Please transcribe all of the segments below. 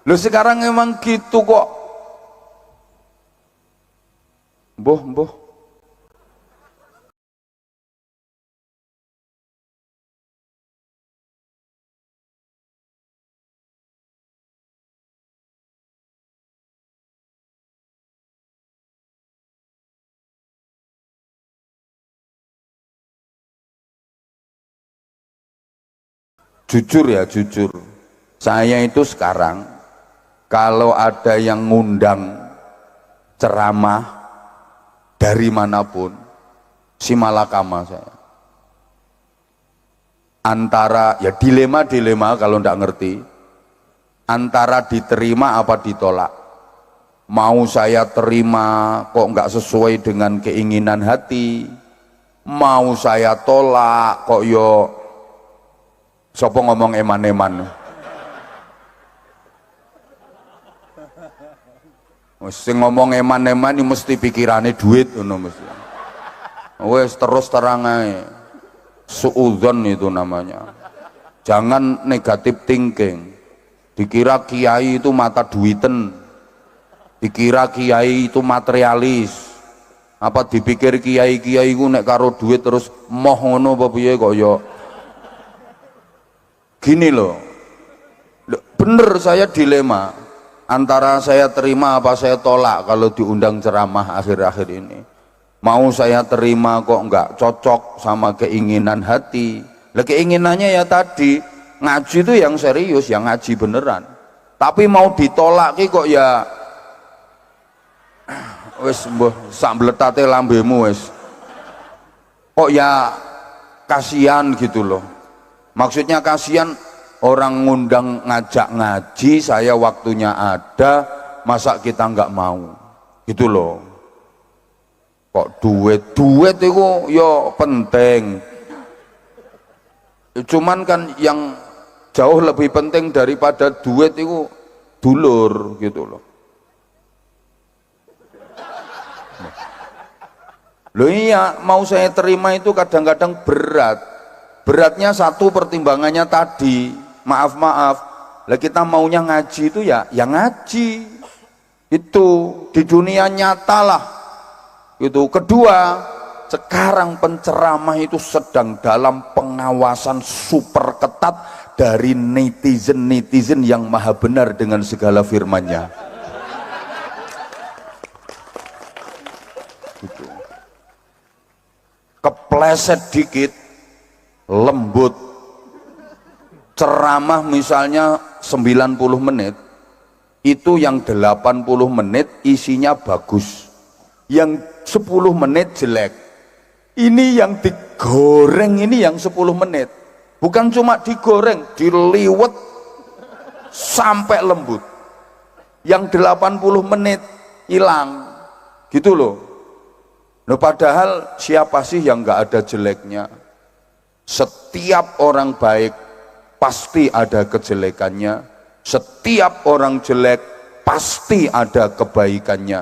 Lu sekarang emang gitu kok. Mbuh, mbuh. Jujur ya, jujur. Saya itu sekarang kalau ada yang ngundang ceramah dari manapun, si malakama saya. Antara ya dilema kalau ndak ngerti, antara diterima apa ditolak. Mau saya terima kok nggak sesuai dengan keinginan hati, mau saya tolak kok yo sopo ngomong eman-eman. Mesti ngomong eman-eman ini mesti pikirannya duit ngono mesti. Wes terus terang ae. Suudzon itu namanya. Jangan negatif thinking. Dikira kiai itu mata duiten. Dikira kiai itu materialis. Apa dipikir kiai-kiai ku nek karo duit terus moh ngono apa piye kok ya. Gini loh. Bener saya dilema antara saya terima apa saya tolak kalau diundang ceramah akhir-akhir ini. Mau saya terima kok enggak cocok sama keinginan hati. Lah keinginannya ya tadi ngaji itu yang serius, yang ngaji beneran. Tapi mau ditolak kok ya wis mbuh sak mbletate lambemu wis. Kok ya kasihan gitu loh. Maksudnya kasihan orang ngundang ngajak ngaji, saya waktunya ada, masa kita nggak mau gitu loh. Kok duit itu yo penting, cuman kan yang jauh lebih penting daripada duit itu dulur gitu loh. Loh iya, mau saya terima itu kadang-kadang beratnya satu pertimbangannya tadi, maaf lah kita maunya ngaji itu ya ngaji itu di dunia nyata lah itu. Kedua, sekarang penceramah itu sedang dalam pengawasan super ketat dari netizen yang maha benar dengan segala firmannya gitu. Kepleset dikit lembut ceramah misalnya 90 menit itu yang 80 menit isinya bagus, yang 10 menit jelek. Ini yang digoreng, ini yang 10 menit bukan cuma digoreng, diliwet sampai lembut. Yang 80 menit hilang gitu loh. Nah, padahal siapa sih yang nggak ada jeleknya? Setiap orang baik pasti ada kejelekannya, setiap orang jelek pasti ada kebaikannya.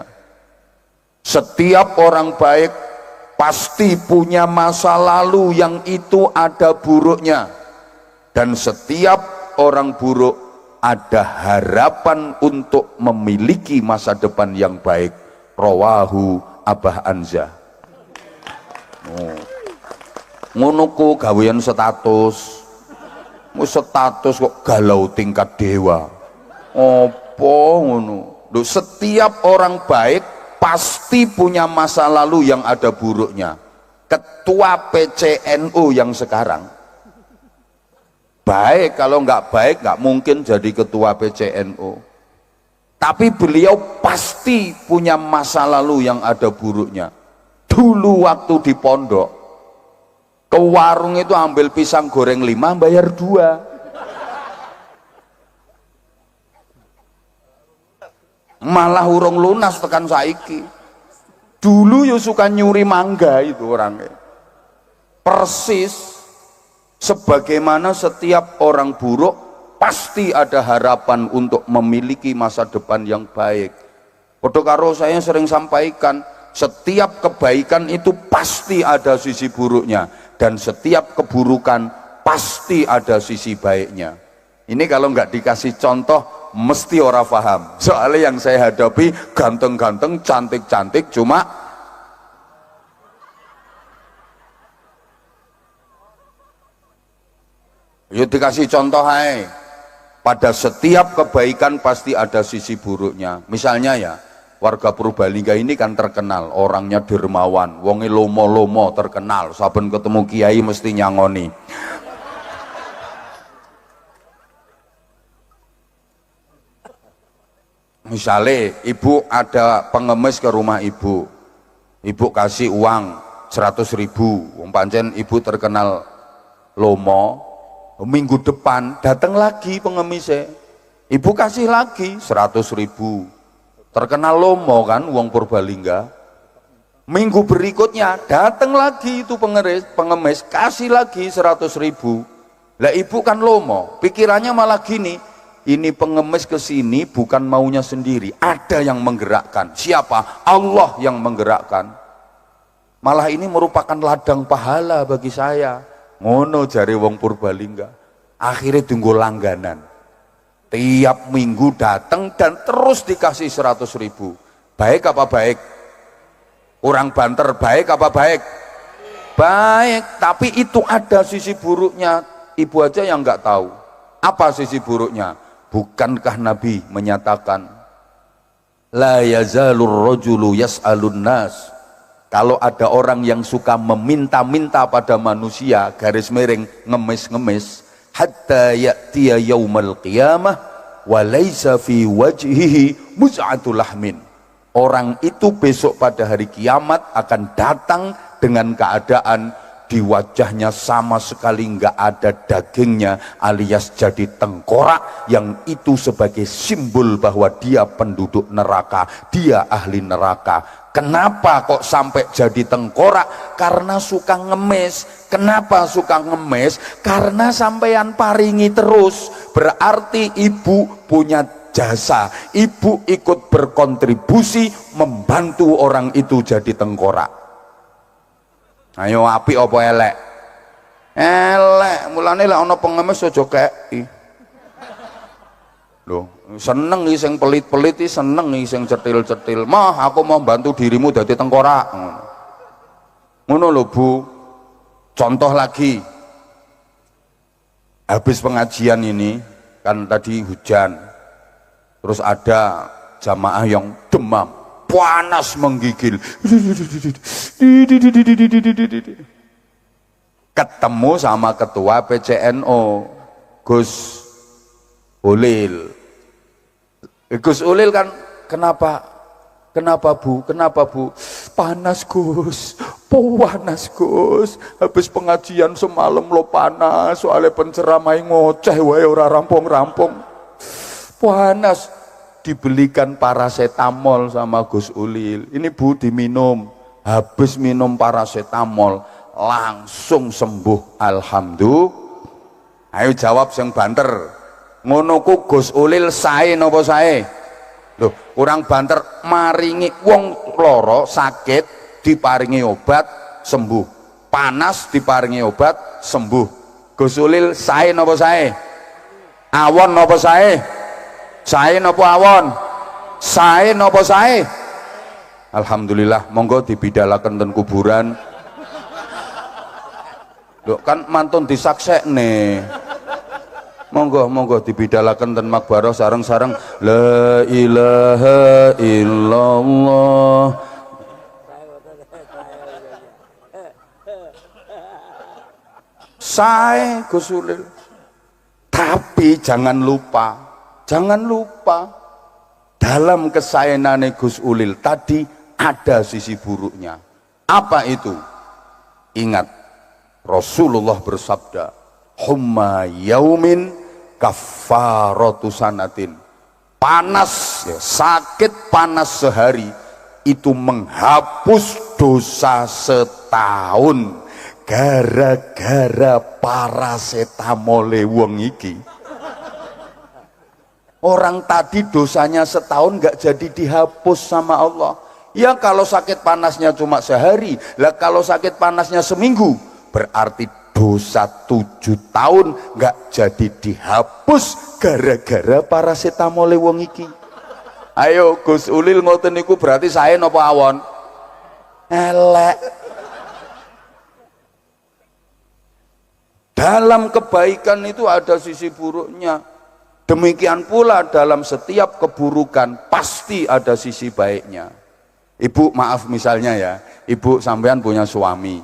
Setiap orang baik pasti punya masa lalu yang itu ada buruknya, dan setiap orang buruk ada harapan untuk memiliki masa depan yang baik. Rawahu Abah Anza. Ngono ku gawean status kok galau tingkat dewa. Opo ngono? Loh, setiap orang baik pasti punya masa lalu yang ada buruknya. Ketua PCNU yang sekarang baik, kalau nggak baik nggak mungkin jadi ketua PCNU. Tapi beliau pasti punya masa lalu yang ada buruknya. Dulu waktu di pondok ke warung itu ambil pisang goreng 5 bayar 2, malah urung lunas tekan saiki. Dulu yo suka nyuri mangga itu orangnya. Persis sebagaimana setiap orang buruk pasti ada harapan untuk memiliki masa depan yang baik. Padha karo saya sering sampaikan, setiap kebaikan itu pasti ada sisi buruknya, dan setiap keburukan pasti ada sisi baiknya. Ini kalau nggak dikasih contoh mesti ora paham. Soalnya yang saya hadapi ganteng-ganteng, cantik-cantik, cuma yuk dikasih contoh hai. Pada setiap kebaikan pasti ada sisi buruknya. Misalnya ya, warga Purbalingga ini kan terkenal, orangnya dermawan, wonge lomo-lomo terkenal, saben ketemu kiai mesti nyangoni. Misalnya ibu ada pengemis ke rumah ibu kasih uang 100.000, pancen ibu terkenal lomo, minggu depan datang lagi pengemisnya, ibu kasih lagi 100.000, terkenal lomo kan uang Purbalingga. Minggu berikutnya datang lagi itu pengemis kasih lagi 100.000. Lah ibu kan lomo, pikirannya malah gini, ini pengemis kesini bukan maunya sendiri, ada yang menggerakkan. Siapa? Allah yang menggerakkan. Malah ini merupakan ladang pahala bagi saya. Ngono jare wong Purbalingga. Akhirnya tunggu langganan, tiap minggu datang dan terus dikasih 100.000. Baik apa baik? Kurang banter, baik apa baik? Baik, tapi itu ada sisi buruknya, ibu aja yang nggak tahu. Apa sisi buruknya? Bukankah Nabi menyatakan la yazalur rajulu yas'alun nas, kalau ada orang yang suka meminta-minta pada manusia, garis miring ngemis-ngemis, hatta ya'tiya yaumal qiyamah wa laisa fi wajhihi muz'atul lahmin, orang itu besok pada hari kiamat akan datang dengan keadaan di wajahnya sama sekali nggak ada dagingnya, alias jadi tengkorak, yang itu sebagai simbol bahwa dia penduduk neraka, dia ahli neraka. Kenapa kok sampai jadi tengkorak? Karena suka ngemis. Kenapa suka ngemis? Karena sampean paringi terus, berarti ibu punya jasa, ibu ikut berkontribusi membantu orang itu jadi tengkorak. Ayo api apa elek? Elek, mulane lek ana pengemis aja kei. Loh, seneng iki sing pelit-pelit iki, seneng iki sing cetil-cetil. Mah, aku mau bantu dirimu dadi tengkorak. Ngono lho, Bu. Contoh lagi. Habis pengajian ini kan tadi hujan. Terus ada jamaah yang demam, panas menggigil, ketemu sama ketua PCNO Gus Ulil. Gus Ulil kan, kenapa Bu, panas Gus, panas Gus, habis pengajian semalam lo panas, soalnya penceramah ngoceh wae ora rampung-rampung, panas. Dibelikan paracetamol sama Gus Ulil, ini Bu diminum, habis minum paracetamol langsung sembuh, alhamdulillah. Ayo jawab yang banter, ngono ku Gus Ulil sae napa sae? Loh, kurang banter, maringi wong loro sakit diparingi obat sembuh, panas diparingi obat sembuh. Gus Ulil sae napa sae? Awon napa sae? Sae napa awon? Sae napa sae? Alhamdulillah, monggo dibidalaken ten kuburan. Loh, kan mantun disaksekne. Monggo dibidalaken ten makbarah sareng-sareng la ilaha illallah. Sae Gus Ulil. Tapi jangan lupa dalam kesayanane Gus Ulil tadi ada sisi buruknya. Apa itu? Ingat, Rasulullah bersabda, humma yaumin kafaratu sanatin. Panas, ya, sakit panas sehari itu menghapus dosa setahun, gara-gara paracetamole wong iki. Orang tadi dosanya setahun nggak jadi dihapus sama Allah. Ya kalau sakit panasnya cuma sehari, lah kalau sakit panasnya seminggu, berarti dosa 7 tahun nggak jadi dihapus gara-gara parasetamol wong iki. Ayo Gus Ulil ngoten niku berarti saya napa awon? Elek. Dalam kebaikan itu ada sisi buruknya. Demikian pula dalam setiap keburukan pasti ada sisi baiknya. Ibu maaf misalnya ya, ibu sampean punya suami.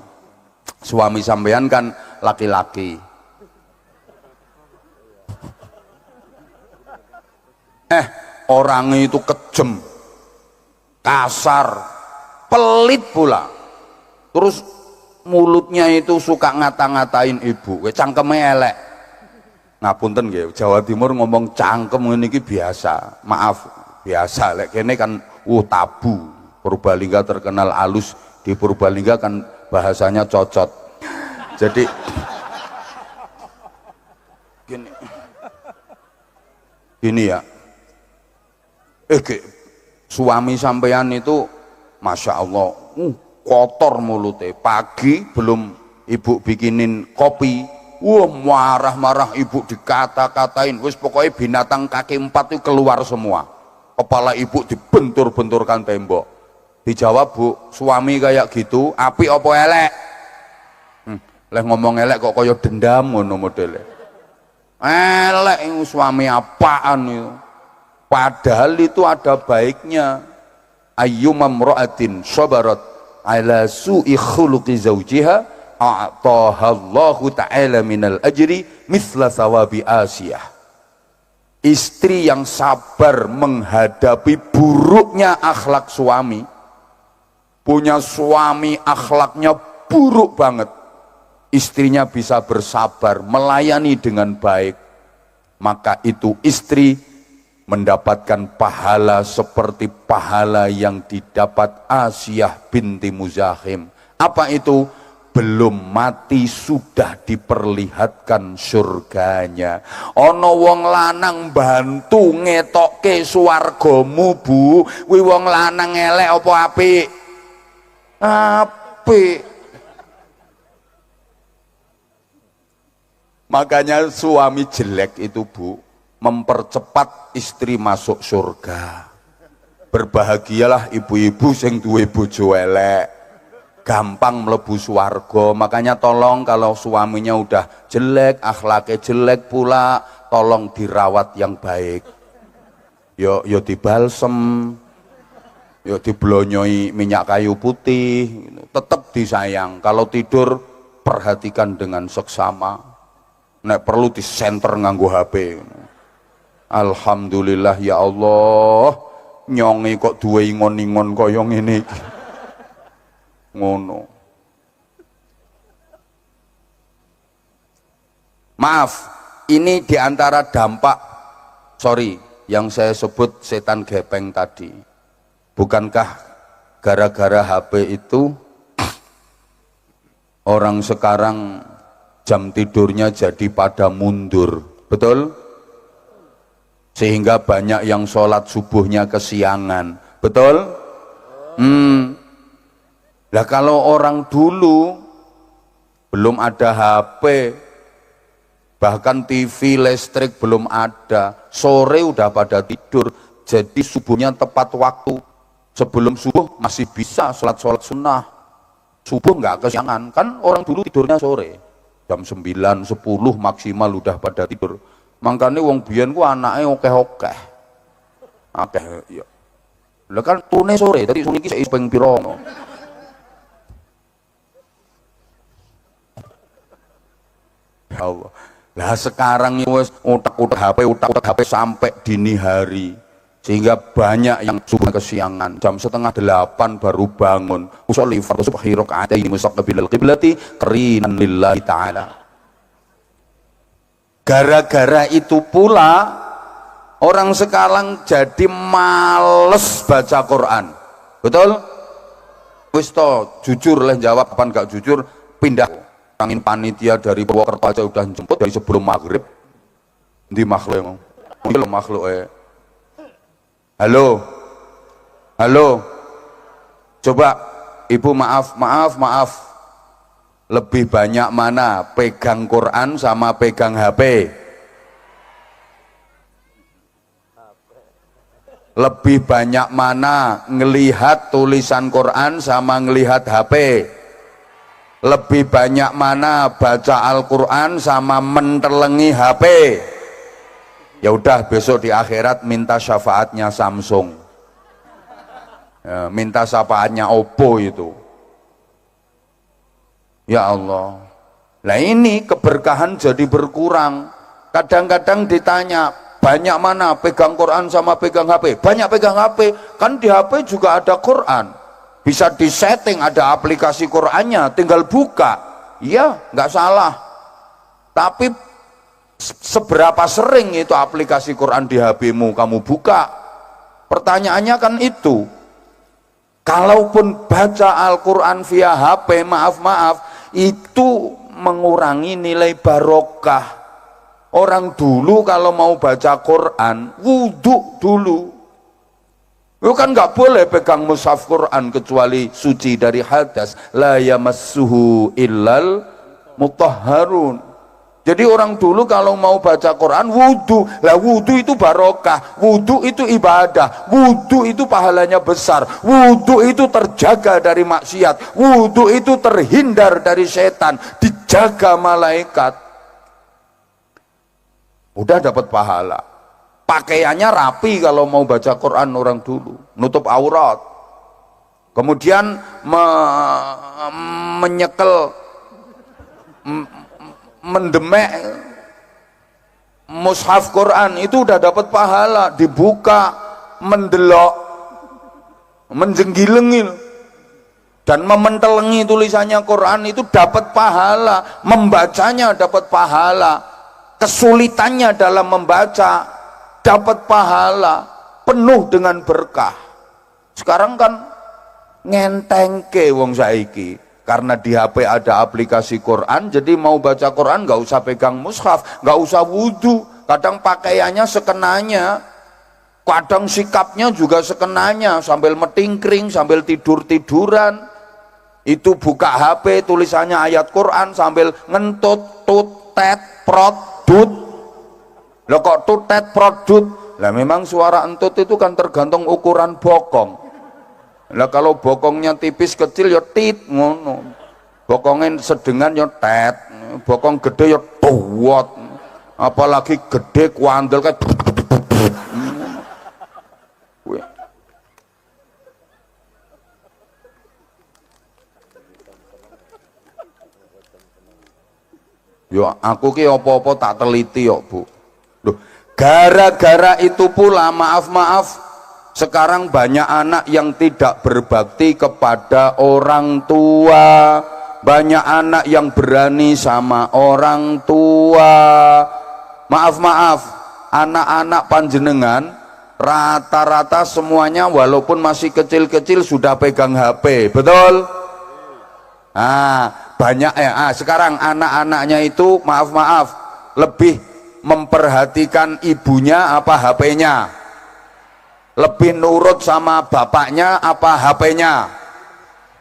Suami sampean kan laki-laki. Orangnya itu kejem, kasar, pelit pula. Terus mulutnya itu suka ngata-ngatain ibu, cangkeme elek. Ngapunten nggih, Jawa Timur ngomong cangkem ngene iki biasa. Maaf, biasa. Lek kene kan tabu. Purbalingga terkenal alus, di Purbalingga kan bahasanya cocot. Jadi gini ya. Suami sampean itu Masya Allah kotor mulutnya. Pagi belum ibu bikinin kopi, marah-marah ibu, dikata-katain, wis pokoknya binatang kaki 4 itu keluar semua. Kepala ibu dibentur-benturkan tembok. Dijawab, Bu, suami kayak gitu apik apa elek? Leh ngomong elek kok kaya dendam ngono modele. Elek suami apaan itu? Padahal itu ada baiknya. Ayyumam ra'atin sabarat ala su'i khuluqi zawjiha a'tahallahu ta'ala minal ajri misla sawabi Asiyah. Istri yang sabar menghadapi buruknya akhlak suami, punya suami akhlaknya buruk banget, istrinya bisa bersabar melayani dengan baik, maka itu istri mendapatkan pahala seperti pahala yang didapat Asiyah binti Muzahim. Apa itu? Belum mati sudah diperlihatkan surganya. Ono wong lanang bantu ngetokke swargamu, Bu. Kuwi wong lanang elek apa apik? Apik. Makanya suami jelek itu, Bu, mempercepat istri masuk surga. Berbahagialah ibu-ibu sing duwe bojo elek, gampang mlebu swarga. Makanya tolong kalau suaminya udah jelek, akhlaknya jelek pula, tolong dirawat yang baik. Yo dibalsem, yo diblonyoi minyak kayu putih, tetap disayang. Kalau tidur perhatikan dengan seksama. Nek perlu disenter nganggo HP. Alhamdulillah ya Allah, nyongi kok duwe ingon-ingon kaya ngene iki. Ngono. Maaf, ini diantara dampak, yang saya sebut setan gepeng tadi. Bukankah gara-gara HP itu orang sekarang jam tidurnya jadi pada mundur, betul? Sehingga banyak yang sholat subuhnya kesiangan, betul? Lah kalau orang dulu belum ada HP, bahkan TV listrik belum ada, sore udah pada tidur, jadi subuhnya tepat waktu. Sebelum subuh masih bisa sholat sunnah, subuh nggak kesiangan. Kan orang dulu tidurnya sore, jam 9, 10 maksimal udah pada tidur. Makanya wong biyen ku anake akeh-akeh. Akeh ya. Lah kan turune sore, dadi suniki sik ping pira ngono. Ya Allah. Lah sekarang wis utek-utek HP sampai dini hari. Sehingga banyak yang subuh kesiangan, jam 7:30 baru bangun. Usolli fardhu subhi raka'ataini mustaqbilal qiblati qarinan lillahi ta'ala. Gara-gara itu pula orang sekarang jadi males baca Quran, betul? Wis to, jujur lah jawab, kapan gak jujur pindah. Angin panitia dari Purwokerto aja udah jemput dari sebelum maghrib. Di makhluk, ini makhluk Halo, coba ibu maaf, Lebih banyak mana pegang Quran sama pegang HP? Lebih banyak mana ngelihat tulisan Quran sama ngelihat HP? Lebih banyak mana baca Al-Quran sama mentelengi HP? Ya udah, besok di akhirat minta syafaatnya Samsung, ya, minta syafaatnya Oppo itu. Ya Allah, nah ini keberkahan jadi berkurang. Kadang-kadang ditanya, banyak mana pegang Quran sama pegang HP? Banyak pegang HP, kan di HP juga ada Quran, bisa disetting, ada aplikasi Qurannya, tinggal buka. Iya, nggak salah. Tapi seberapa sering itu aplikasi Quran di HP-mu kamu buka? Pertanyaannya kan itu. Kalaupun baca Al-Quran via HP, maaf, itu mengurangi nilai barokah. Orang dulu kalau mau baca Quran, wudhu dulu. Itu kan nggak boleh pegang mushaf Quran kecuali suci dari hadas. La yamassuhu illal mutahharun. Jadi orang dulu kalau mau baca Quran wudhu, lah wudhu itu barokah, wudhu itu ibadah, wudhu itu pahalanya besar, wudhu itu terjaga dari maksiat, wudhu itu terhindar dari setan, dijaga malaikat. Udah dapat pahala. Pakaiannya rapi kalau mau baca Quran orang dulu, nutup aurat. Kemudian menyekel, mendemek mushaf Quran itu udah dapat pahala. Dibuka, mendelok, menjenggilengil dan mementelengi tulisannya Quran itu dapat pahala. Membacanya dapat pahala, kesulitannya dalam membaca dapat pahala, penuh dengan berkah. Sekarang kan ngentengke wong saiki, karena di HP ada aplikasi Quran, jadi mau baca Quran nggak usah pegang mushaf, nggak usah wudhu. Kadang pakaiannya sekenanya, kadang sikapnya juga sekenanya, sambil metingkring, sambil tidur-tiduran. Itu buka HP, tulisannya ayat Quran, sambil ngentut, tut, tet, prot, dut. Loh kok tut, tet, prot, dut? Lah memang suara entut itu kan tergantung ukuran bokong. Lah kalau bokongnya tipis kecil ya tit ngono, bokongnya sedengan ya tet, bokong gede ya tuwot, apalagi gede kuandel kayak yo aku ki apa-apa tak teliti yo Bu. Loh, gara-gara itu pula maaf sekarang banyak anak yang tidak berbakti kepada orang tua, banyak anak yang berani sama orang tua. Maaf, anak-anak panjenengan rata-rata semuanya walaupun masih kecil-kecil sudah pegang HP, betul? Banyak sekarang anak-anaknya itu maaf lebih memperhatikan ibunya apa HP-nya, lebih nurut sama bapaknya apa HP-nya,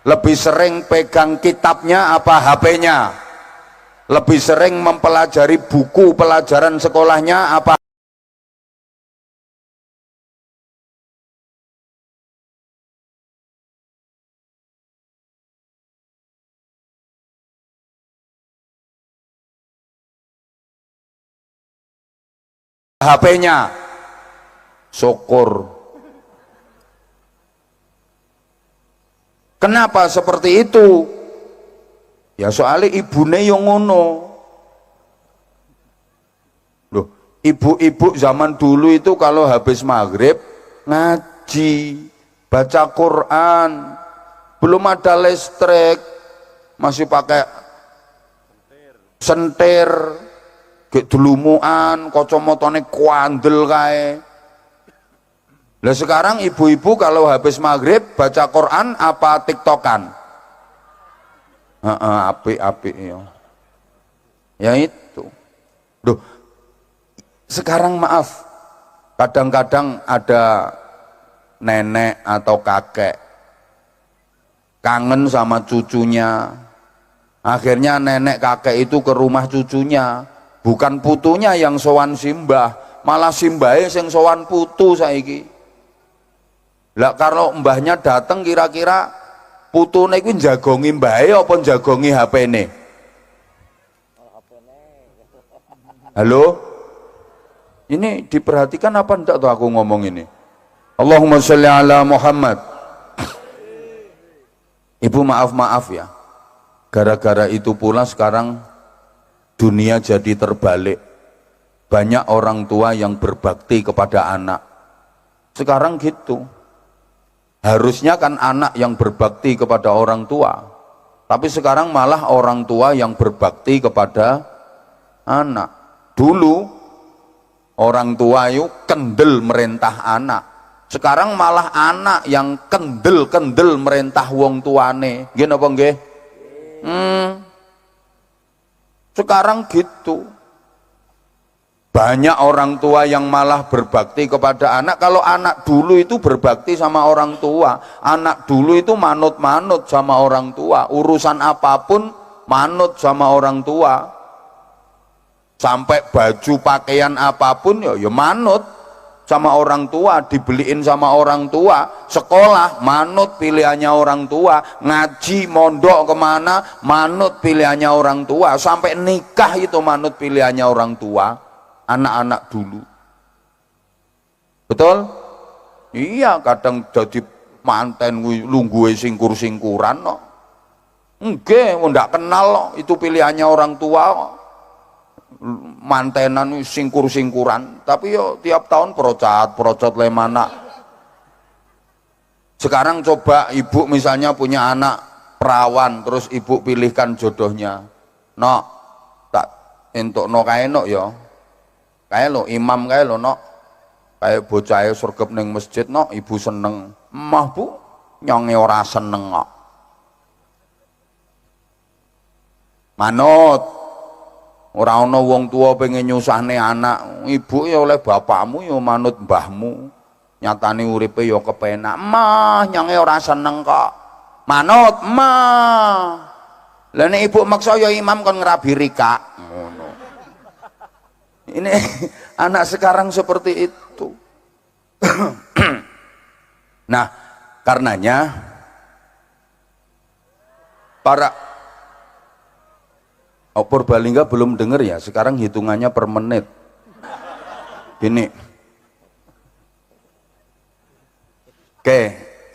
lebih sering pegang kitabnya apa HP-nya, lebih sering mempelajari buku pelajaran sekolahnya apa HP-nya. Syukur. Kenapa seperti itu? Ya soalnya ibune yang ngono. Loh, ibu-ibu zaman dulu itu kalau habis maghrib ngaji, baca Quran, belum ada listrik, masih pakai sentir, gek delumuan, kacamotane kuandel kae. Lah sekarang ibu-ibu kalau habis maghrib baca Quran apa tiktokan? Apik-apik ya. Ya itu. Duh, sekarang maaf, kadang-kadang ada nenek atau kakek kangen sama cucunya, Akhirnya nenek kakek itu ke rumah cucunya, bukan putunya yang sowan simbah, malah simbahe sing sowan putu saiki. Lah kalau mbahnya dateng kira-kira putune kuwi jagongi mbahe apa jagongi HP-ne? Halo? Ini diperhatikan apa enggak tuh aku ngomong ini? Allahumma sholli ala Muhammad. Ibu maaf ya. Gara-gara itu pula sekarang dunia jadi terbalik. Banyak orang tua yang berbakti kepada anak. Sekarang gitu. Harusnya kan anak yang berbakti kepada orang tua. Tapi sekarang malah orang tua yang berbakti kepada anak. Dulu orang tua itu kendel merintah anak. Sekarang malah anak yang kendel merintah wong tuane. Nggih napa nggih? Sekarang gitu. Banyak orang tua yang malah berbakti kepada anak. Kalau anak dulu itu berbakti sama orang tua, anak dulu itu manut-manut sama orang tua, urusan apapun manut sama orang tua. Sampai baju pakaian apapun ya manut sama orang tua, dibeliin sama orang tua. Sekolah manut pilihannya orang tua, ngaji mondok kemana manut pilihannya orang tua, sampai nikah itu manut pilihannya orang tua. Anak-anak dulu, betul? Iya, kadang jadi manten lungguhe singkur-singkuran no. Nggih, ndak kenal no. Itu pilihannya orang tua no. Mantenan singkur-singkuran, tapi yo tiap tahun procot lemana. Sekarang coba ibu misalnya punya anak perawan, terus ibu pilihkan jodohnya, no tak entuk no kae no yo, kae lo imam kae lo no, kae bocahe sregep ning masjid no, ibu seneng, emah bu nyonge ora seneng kok. Manut. Ora ana wong tua pengen nyusahne anak, ibu ya oleh bapakmu ya manut mbahmu. Nyatane uripe ya kepenak. Mah nyange ora seneng kok. Manut, mah. Lah nek ibu maksa ya imam kon ngerabi rika. Ngono. Ini anak sekarang seperti itu. Nah, karenanya para Purbalingga belum dengar ya, sekarang hitungannya per menit. Gini. Oke,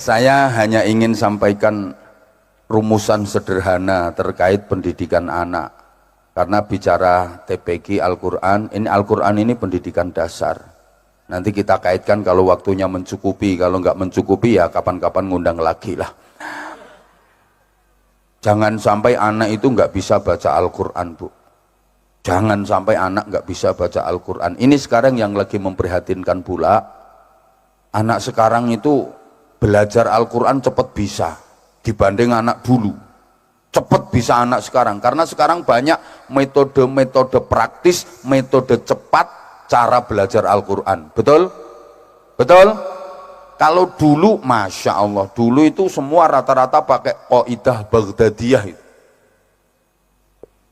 saya hanya ingin sampaikan rumusan sederhana terkait pendidikan anak. Karena bicara TPQ Al-Quran, Al-Quran ini pendidikan dasar. Nanti kita kaitkan kalau waktunya mencukupi, kalau nggak mencukupi ya kapan-kapan ngundang lagi lah. Jangan sampai anak itu nggak bisa baca Al-Quran, Bu. Jangan sampai anak nggak bisa baca Al-Quran. Ini sekarang yang lagi memprihatinkan pula. Anak sekarang itu belajar Al-Quran cepat bisa dibanding anak dulu. Cepat bisa anak sekarang. Karena sekarang banyak metode-metode praktis, metode cepat cara belajar Al-Quran. Betul? Betul? Kalau dulu, Masya Allah, dulu itu semua rata-rata pakai Qaidah Baghdadiyah itu.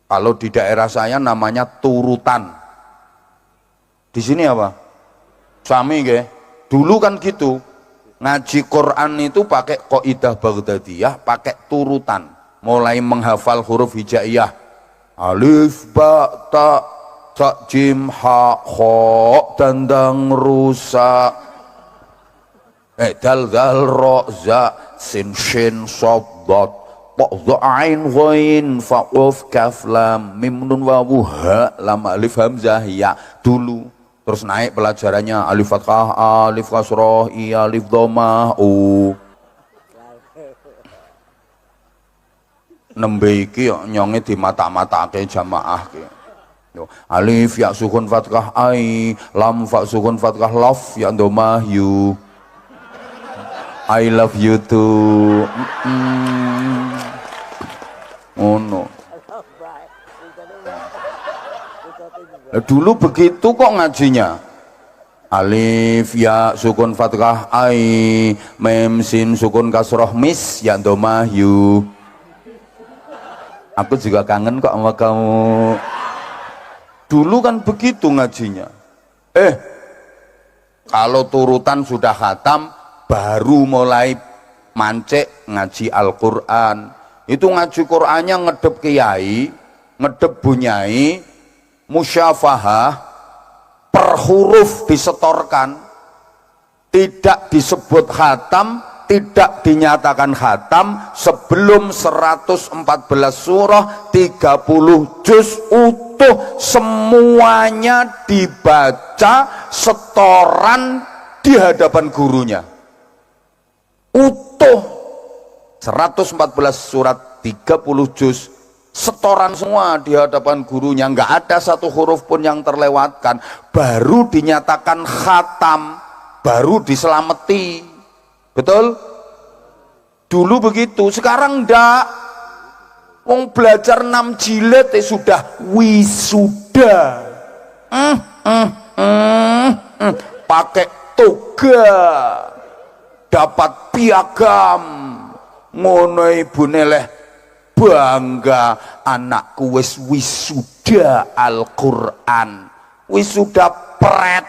Kalau di daerah saya namanya turutan. Di sini apa? Sami ke? Dulu kan gitu. Ngaji Quran itu pakai Qaidah Baghdadiyah, pakai turutan. Mulai menghafal huruf hijaiyah. Alif, ba, ta, sa, jim, ha, kho, dandang, rusa. Dal dal ro za sin shin sob dot po dha ain ghain fa qaf kaf lam mim nun wawu ha lam alif hamzah ya dulu. Terus naik pelajarannya alif fathah, alif kasroh, i alif dhammah, u. Nembe iki nyonge di mata-matake jamaah ki. Alif ya sukun fathah ai, lam fa sukun fathah laf ya dhammah yu. I love you too. Oh no. Dulu begitu kok ngajinya. Alif ya sukun fathah ai, mem sin sukun kasroh mis ya domah yu. Aku juga kangen kok sama kamu. Dulu kan begitu ngajinya. Kalau turutan sudah khatam, baru mulai mancek ngaji Al-Quran. Itu ngaji Qurannya ngedep kiai, ngedep bunyai, musyafahah, per huruf disetorkan, tidak disebut khatam, tidak dinyatakan khatam sebelum 114 surah 30 juz utuh semuanya dibaca setoran di hadapan gurunya. Utuh 114 surat 30 juz setoran semua di hadapan gurunya, nggak ada satu huruf pun yang terlewatkan, baru dinyatakan khatam, baru diselamati. Betul? Dulu begitu, sekarang ndak. Wong belajar 6 jilid sudah wisuda. Pakai toga, dapat piagam, ngono ibune leh bangga, anakku wis wisuda Al-Quran, wisuda pret.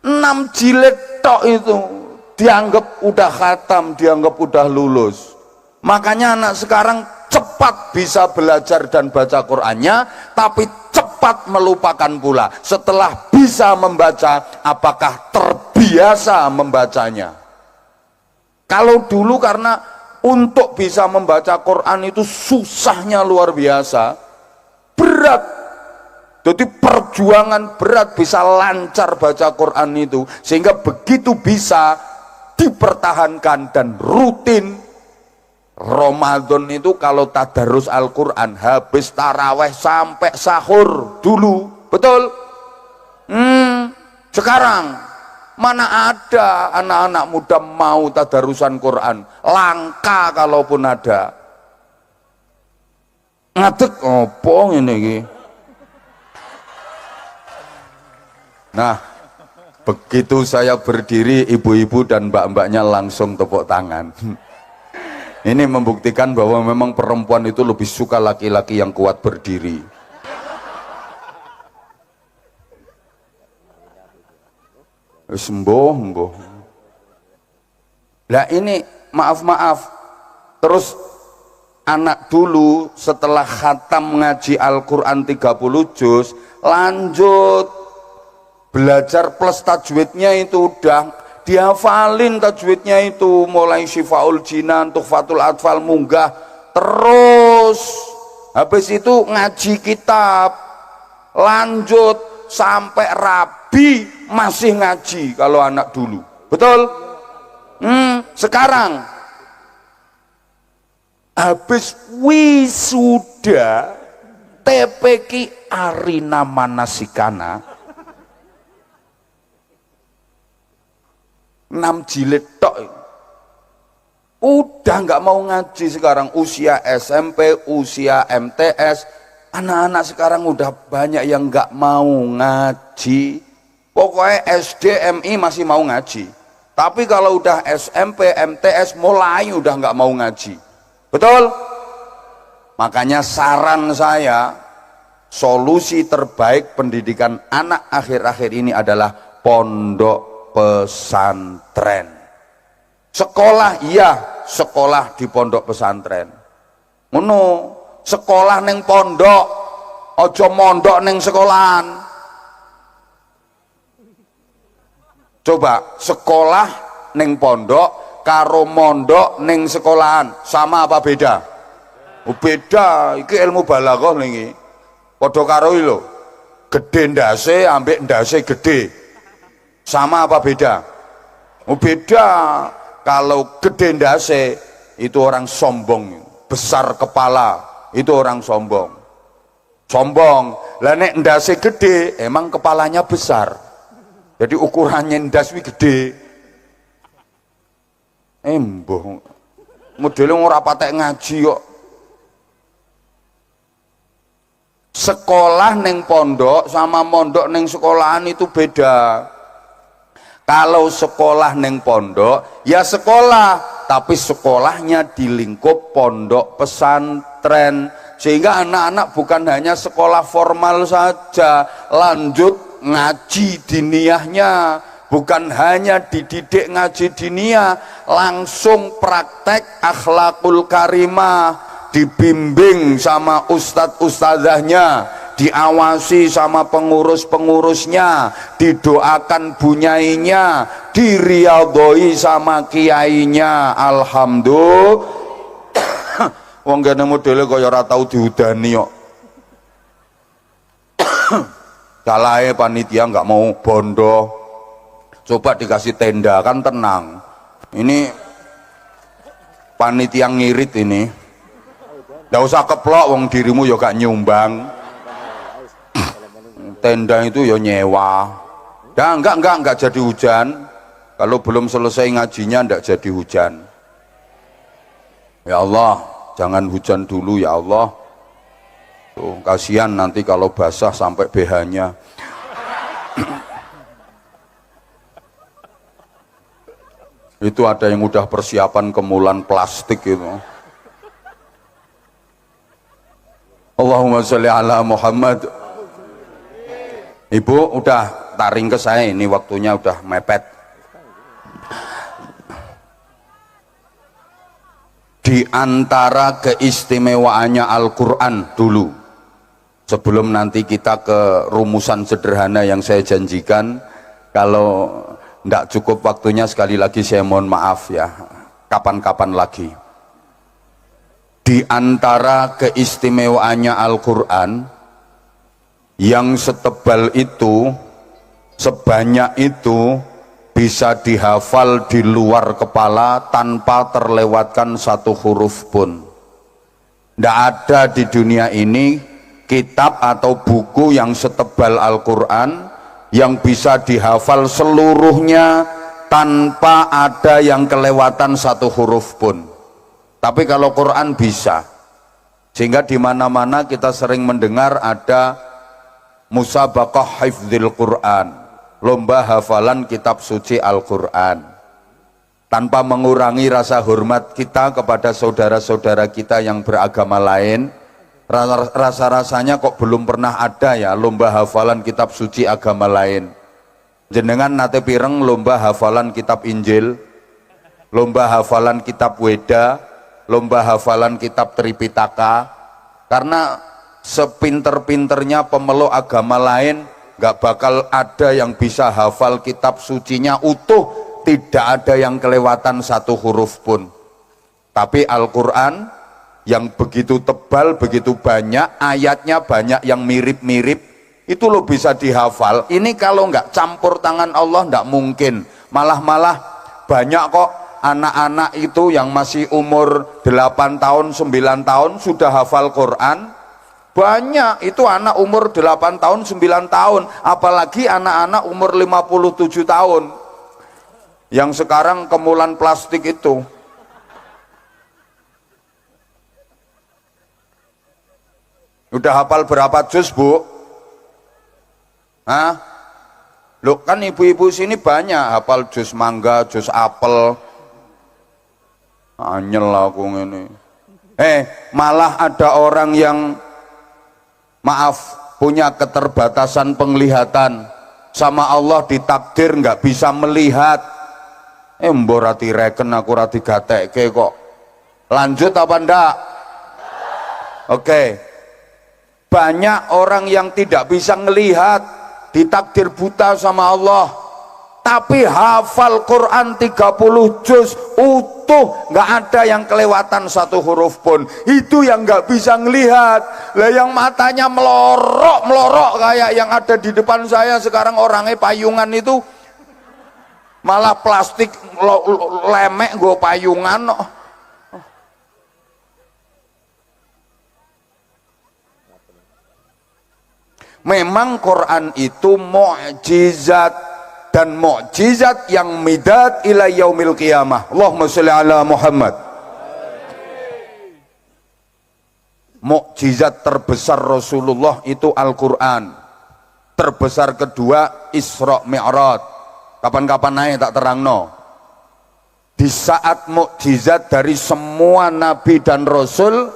6 jilid tok itu dianggap udah khatam, dianggap udah lulus. Makanya anak sekarang cepat bisa belajar dan baca Qur'annya, tapi cepat melupakan pula. Setelah bisa membaca, apakah terbiasa membacanya? Kalau dulu karena untuk bisa membaca Qur'an itu susahnya luar biasa, berat. Jadi perjuangan berat bisa lancar baca Quran itu, sehingga begitu bisa dipertahankan dan rutin. Ramadan itu kalau tadarus Al-Quran habis taraweh sampai sahur dulu, betul? Sekarang mana ada anak-anak muda mau tadarusan Quran, langka kalaupun ada. Ngadeg opo ngene iki? Nah, begitu saya berdiri, ibu-ibu dan mbak-mbaknya langsung tepuk tangan. Ini membuktikan bahwa memang perempuan itu lebih suka laki-laki yang kuat berdiri. Sembuh. Lah ini maaf, terus anak dulu setelah khatam ngaji Al-Quran 30 juz, lanjut belajar plus tajwidnya itu udah dihafalin tajwidnya itu, mulai Syifaul Jinan, Tuhfatul Atfal, munggah terus. Habis itu ngaji kitab, lanjut sampai rabi masih ngaji kalau anak dulu. Betul? Sekarang habis wisuda TPQ Arina Manasikana 6 jilid tok, udah nggak mau ngaji sekarang. Usia SMP, usia MTS, anak-anak sekarang udah banyak yang nggak mau ngaji. Pokoknya SD, MI masih mau ngaji, tapi kalau udah SMP, MTS mulai udah nggak mau ngaji. Betul? Makanya saran saya, solusi terbaik pendidikan anak akhir-akhir ini adalah pondok pesantren. Sekolah iya, sekolah di pondok pesantren. Ngono, sekolah neng pondok, ojo mondok neng sekolahan. Coba sekolah neng pondok karo mondok neng sekolahan sama apa beda? Oh, beda. Iki ilmu balaghah niki. Padha karo iki lho. Gedhe ndase ambek ndase gedhe. Sama apa beda? Oh, beda. Kalau gede ndase itu orang sombong, besar kepala itu orang sombong. Lah nek ndase gede emang kepalanya besar, jadi ukurannya ndas wi gede. Mboh modele ora patek ngaji kok. Sekolah neng pondok sama mondok neng sekolahan itu beda. Kalau sekolah neng pondok ya sekolah, tapi sekolahnya di lingkup pondok pesantren. pesantren, sehingga anak-anak bukan hanya sekolah formal saja, lanjut ngaji diniyahnya, bukan hanya dididik ngaji diniyah, langsung praktek akhlakul karimah, dibimbing sama ustadz-ustadzahnya, diawasi sama pengurus-pengurusnya, didoakan bunyainya, diriyadhoi sama kiainya. Alhamdulillah. Wong kene modele kaya ora tau diudani kok. Kalahe panitia nggak mau bondo, coba dikasih tenda kan tenang. Ini panitia ngirit ini. Nggak usah keplok, wong dirimu ya gak nyumbang. Tenda itu ya nyewa. Dan enggak jadi hujan. Kalau belum selesai ngajinya enggak jadi hujan. Ya Allah, jangan hujan dulu ya Allah. Tuh, kasihan nanti kalau basah sampai BH-nya. Itu ada yang udah persiapan kemulan plastik itu. Allahumma sholli ala Muhammad. Ibu udah taring ke saya, ini waktunya udah mepet. Di antara keistimewaannya Al-Quran dulu, sebelum nanti kita ke rumusan sederhana yang saya janjikan, kalau tidak cukup waktunya sekali lagi saya mohon maaf ya, kapan-kapan lagi. Di antara keistimewaannya Al-Quran, yang setebal itu, sebanyak itu, bisa dihafal di luar kepala tanpa terlewatkan satu huruf pun. Tidak ada di dunia ini kitab atau buku yang setebal Al-Quran yang bisa dihafal seluruhnya tanpa ada yang kelewatan satu huruf pun. Tapi kalau Quran bisa, sehingga di mana-mana kita sering mendengar ada musabaqah hifdzil Quran, lomba hafalan kitab suci Al-Quran, tanpa mengurangi rasa hormat kita kepada saudara-saudara kita yang beragama lain. Rasa-rasanya kok belum pernah ada ya lomba hafalan kitab suci agama lain. Jenengan nate pireng lomba hafalan kitab Injil, lomba hafalan kitab Weda, lomba hafalan kitab Tripitaka? Karena sepinter-pinternya pemeluk agama lain gak bakal ada yang bisa hafal kitab sucinya utuh, tidak ada yang kelewatan satu huruf pun. Tapi Al-Quran yang begitu tebal, begitu banyak, ayatnya banyak yang mirip-mirip, itu lo bisa dihafal. Ini kalau nggak campur tangan Allah nggak mungkin. Malah banyak kok anak-anak itu yang masih umur 8 tahun, 9 tahun sudah hafal Quran. Banyak itu anak umur 8 tahun, 9 tahun, apalagi anak-anak umur 57 tahun yang sekarang kemulan plastik itu. Udah hafal berapa juz, Bu? Hah? Loh, kan ibu-ibu sini banyak hafal juz mangga, juz apel. Anyel aku ini. Malah ada orang yang maaf punya keterbatasan penglihatan, sama Allah ditakdir nggak bisa melihat. Mbok ra direken aku ra digatekke kok. Lanjut apa ndak? Oke. Banyak orang yang tidak bisa melihat, ditakdir buta sama Allah, tapi hafal Quran 30 juz utuh, nggak ada yang kelewatan satu huruf pun. Itu yang nggak bisa ngelihat. Lah yang matanya melorok kayak yang ada di depan saya sekarang, orangnya payungan itu malah plastik lemek gue payungan. Memang Quran itu mukjizat, dan mukjizat yang midad ila yaumil qiyamah. Allahumma sholli ala Muhammad. Mukjizat terbesar Rasulullah itu Al-Quran. Terbesar kedua Isra Mi'raj. Kapan-kapan naik tak terangno. Di saat mukjizat dari semua nabi dan rasul,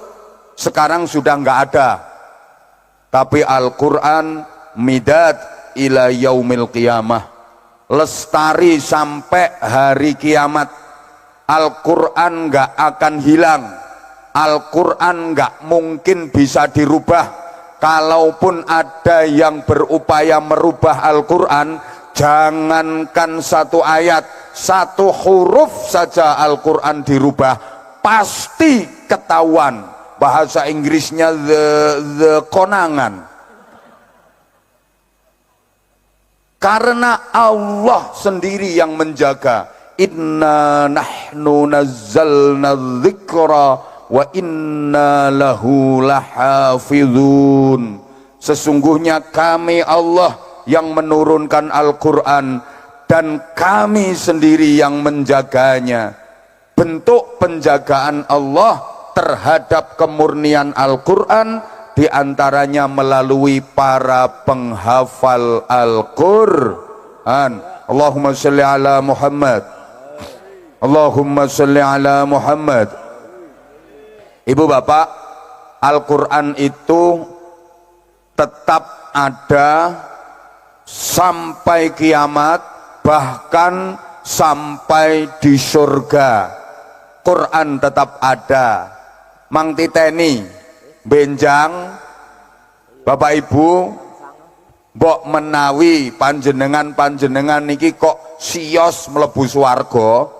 sekarang sudah nggak ada. Tapi Al-Quran midad ila yaumil qiyamah, lestari sampai hari kiamat. Al-Quran nggak akan hilang, Al-Quran nggak mungkin bisa dirubah. Kalaupun ada yang berupaya merubah Al-Quran, jangankan satu ayat, satu huruf saja Al-Quran dirubah, pasti ketahuan. Bahasa Inggrisnya the konangan. Karena Allah sendiri yang menjaga. Inna nahnu nazzalna dzikra wa inna lahu lahafizun. Sesungguhnya kami Allah yang menurunkan Al-Quran dan kami sendiri yang menjaganya. Bentuk penjagaan Allah terhadap kemurnian Al-Quran diantaranya melalui para penghafal Al-Quran. Allahumma sholli ala Muhammad, Allahumma sholli ala Muhammad. Ibu bapak, Al-Quran itu tetap ada sampai kiamat, bahkan sampai di surga. Quran tetap ada. Mang titeni benjang Bapak Ibu, mbok menawi panjenengan niki kok sios mlebu swarga,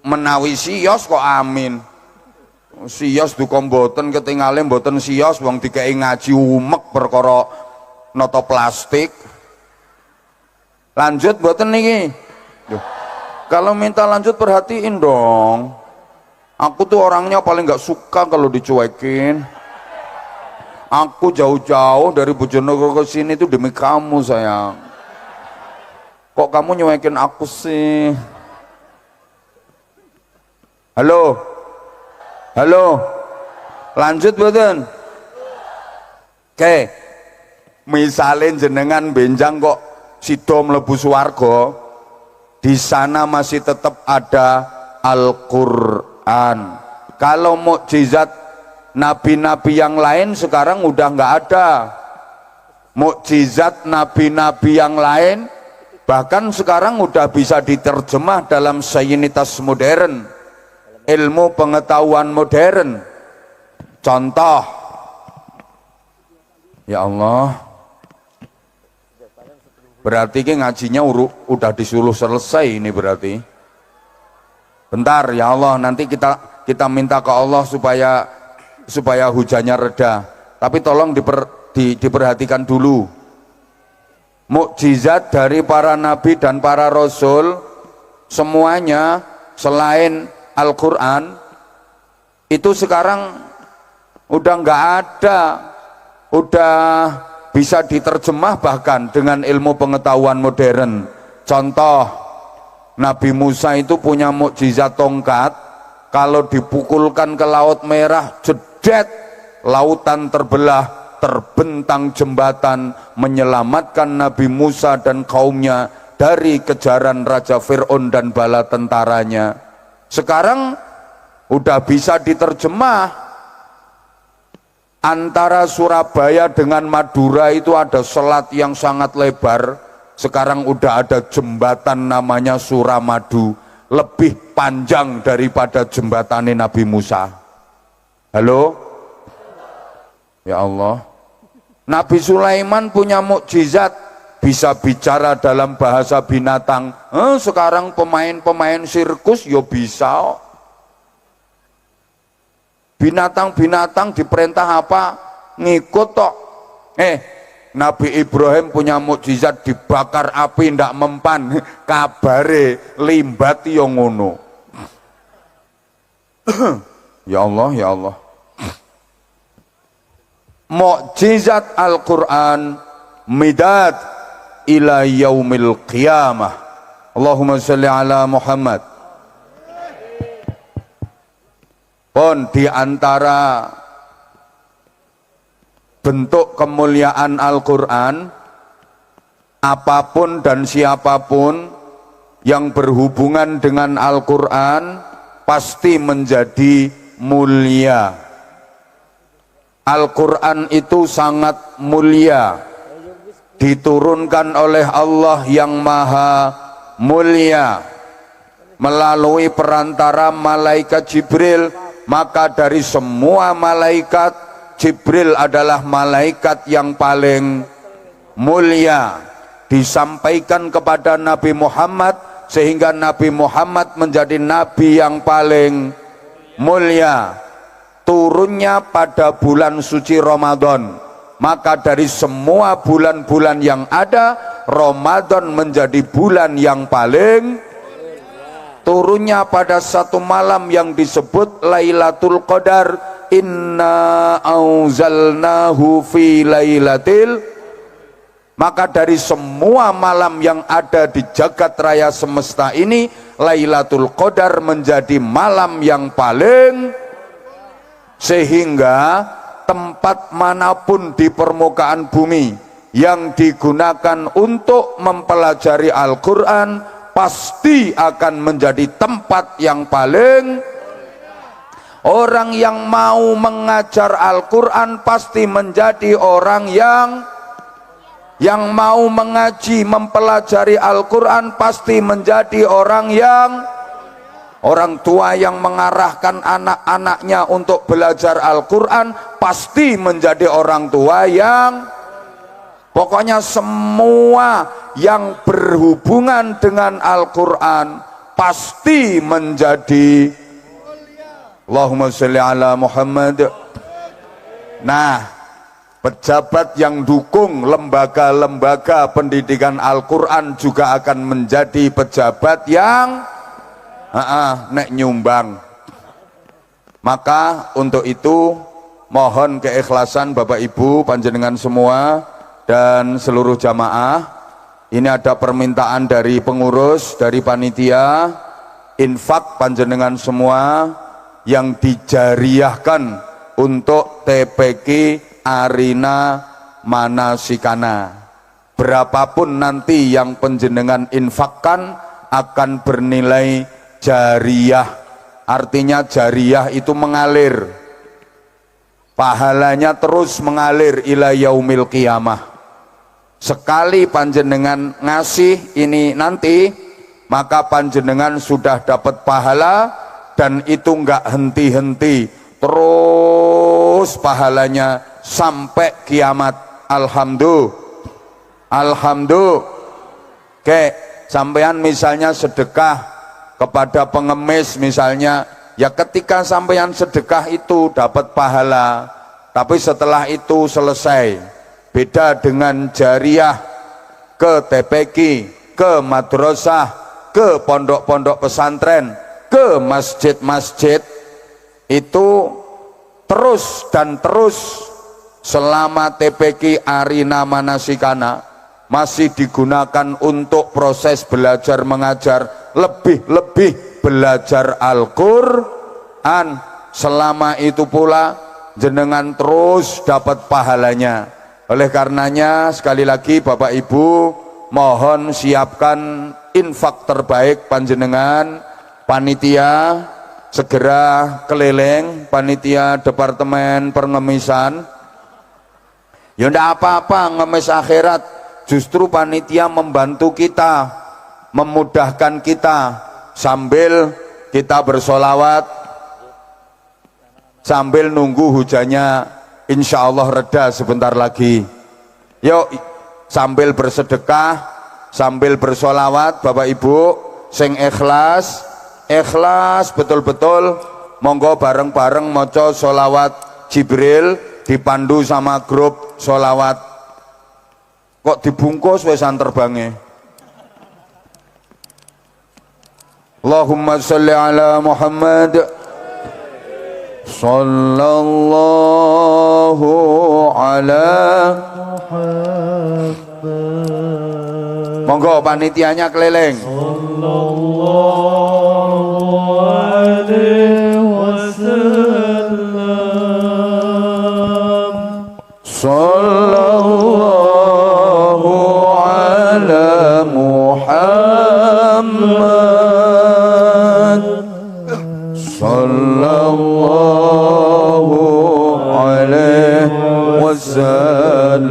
menawi sios kok amin. Sios duka mboten, ketingale mboten sios, wong dikei ngaji umek perkara nata plastik. Lanjut mboten niki. Kalau minta lanjut perhatiin dong. Aku tuh orangnya paling nggak suka kalau dicuekin. Aku jauh-jauh dari Bojonegoro ke sini tuh demi kamu sayang. Kok kamu nyuekin aku sih? Halo, halo, lanjut mboten? Oke, misalnya jenengan benjang kok sido mlebu swarga, di sana masih tetap ada Al-Quran. Kalau mukjizat nabi-nabi yang lain sekarang udah nggak ada. Mukjizat nabi-nabi yang lain bahkan sekarang udah bisa diterjemah dalam sainitas modern, ilmu pengetahuan modern. Contoh, ya Allah, berarti ngajinya udah disuruh selesai ini berarti. Bentar ya Allah, nanti kita minta ke Allah supaya hujannya reda. Tapi tolong diperhatikan dulu. Mukjizat dari para nabi dan para rasul semuanya selain Al-Quran itu sekarang udah nggak ada, udah bisa diterjemah bahkan dengan ilmu pengetahuan modern. Contoh, Nabi Musa itu punya mukjizat tongkat, kalau dipukulkan ke Laut Merah, jedet, lautan terbelah, terbentang jembatan, menyelamatkan Nabi Musa dan kaumnya dari kejaran Raja Fir'aun dan bala tentaranya. Sekarang udah bisa diterjemah. Antara Surabaya dengan Madura itu ada selat yang sangat lebar. Sekarang udah ada jembatan namanya Suramadu, lebih panjang daripada jembatan Nabi Musa. Halo? Ya Allah. Nabi Sulaiman punya mukjizat, bisa bicara dalam bahasa binatang. Sekarang pemain-pemain sirkus yo bisa. Binatang-binatang diperintah apa? Ngikut tok. Nabi Ibrahim punya mukjizat, dibakar api ndak mempan, kabare limbat yo ngono. Ya Allah, ya Allah. Mukjizat Al-Quran midad ila yaumil qiyamah. Allahumma sholli ala Muhammad. Pun di antara bentuk kemuliaan Al-Quran, apapun dan siapapun yang berhubungan dengan Al-Quran pasti menjadi mulia. Al-Quran itu sangat mulia, diturunkan oleh Allah yang maha mulia melalui perantara malaikat Jibril. Maka dari semua malaikat, Jibril adalah malaikat yang paling mulia. Disampaikan kepada Nabi Muhammad sehingga Nabi Muhammad menjadi nabi yang paling mulia. Turunnya pada bulan suci Ramadan, maka dari semua bulan-bulan yang ada, Ramadan menjadi bulan yang paling. Turunnya pada satu malam yang disebut Lailatul Qadar, inna anzalnahu fi lailatil. Maka dari semua malam yang ada di jagat raya semesta ini, Lailatul Qadar menjadi malam yang paling. Sehingga tempat manapun di permukaan bumi yang digunakan untuk mempelajari Al-Quran pasti akan menjadi tempat yang paling. Orang yang mau mengajar Al-Quran pasti menjadi orang yang mau mengaji, mempelajari Al-Quran pasti menjadi orang yang. Orang tua yang mengarahkan anak-anaknya untuk belajar Al-Quran pasti menjadi orang tua yang. Pokoknya semua yang berhubungan dengan Al-Quran pasti menjadi. Allahumma sholli ala Muhammad. Nah, pejabat yang dukung lembaga-lembaga pendidikan Al-Quran juga akan menjadi pejabat yang nek nyumbang. Maka untuk itu mohon keikhlasan Bapak Ibu panjenengan semua dan seluruh jamaah. Ini ada permintaan dari pengurus, dari panitia, infak panjenengan semua yang dijariahkan untuk TPQ Arina Manasikana. Berapapun nanti yang panjenengan infakkan akan bernilai jariyah. Artinya jariyah itu mengalir, pahalanya terus mengalir ila yaumil qiyamah. Sekali panjenengan ngasih ini nanti, maka panjenengan sudah dapat pahala dan itu enggak henti-henti, terus pahalanya sampai kiamat. Alhamdulillah. Oke, sampean misalnya sedekah kepada pengemis misalnya, ya ketika sampean sedekah itu dapat pahala, tapi setelah itu selesai. Beda dengan jariyah ke TPQ, ke madrasah, ke pondok-pondok pesantren, ke masjid-masjid, itu terus dan terus selama TPQ Arina Manasikana masih digunakan untuk proses belajar mengajar, lebih-lebih belajar Al-Quran. Selama itu pula jenengan terus dapat pahalanya. Oleh karenanya sekali lagi Bapak Ibu mohon siapkan infak terbaik panjenengan. Panitia segera keliling, panitia Departemen Pengemisan. Ya ndak apa-apa ngemis akhirat, justru panitia membantu kita, memudahkan kita sambil kita bersolawat, sambil nunggu hujannya insya Allah reda sebentar lagi. Yuk sambil bersedekah, sambil bersolawat Bapak Ibu sing ikhlas betul-betul, monggo bareng-bareng maca solawat Jibril dipandu sama grup solawat. Kok dibungkus wesan terbangnya. Allahumma sholli ala Muhammad. Sallallahu ala Muhammad. Monggo panitianya keliling. Sallallahu alaihi wasallam. Sallallahu ala Muhammad. Sallallahu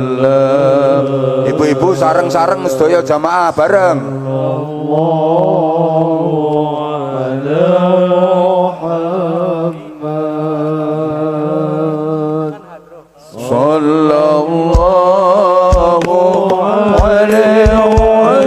wasallam. Ibu-ibu sareng-sareng sedaya jamaah bareng. الله عليه وسلم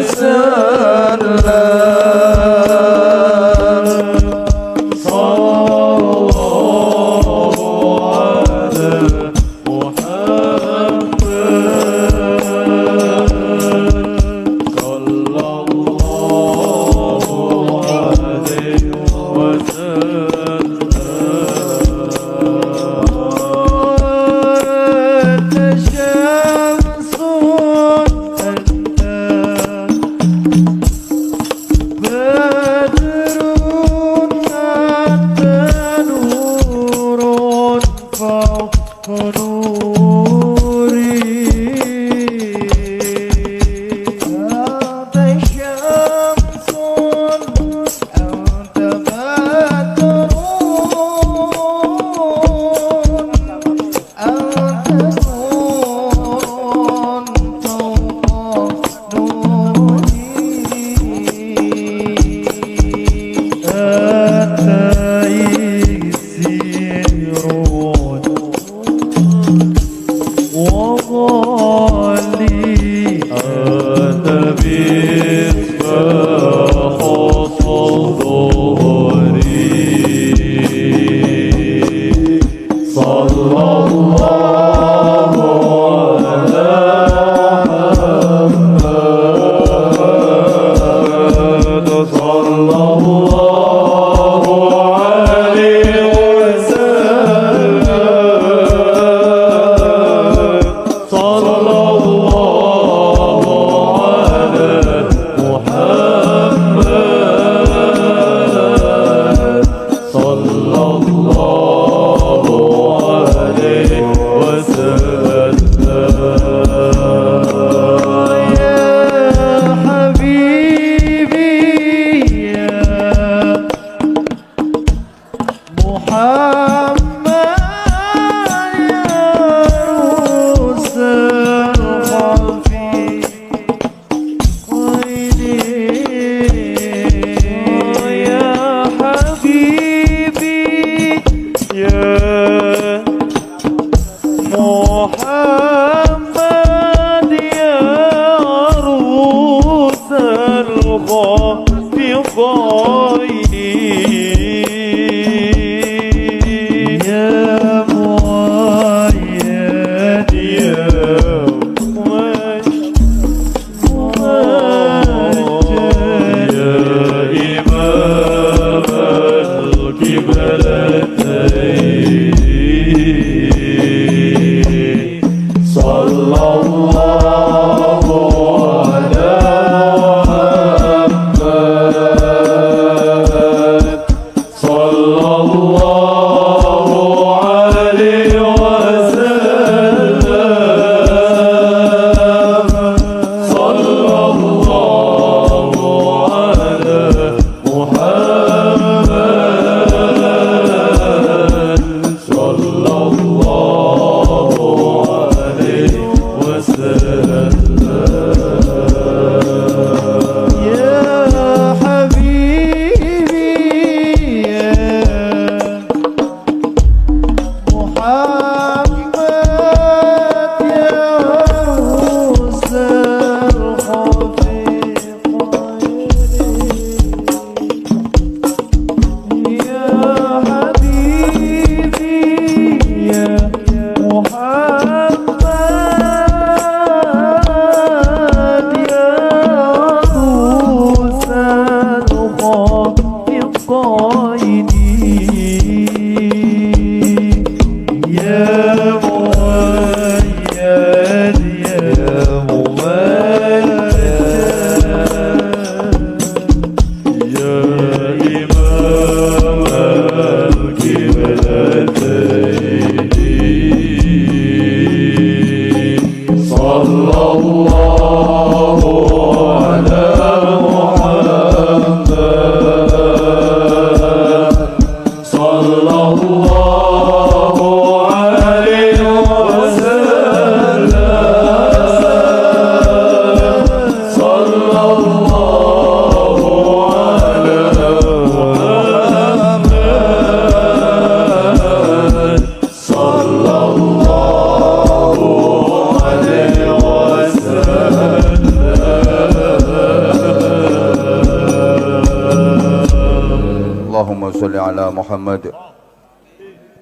ala Muhammad.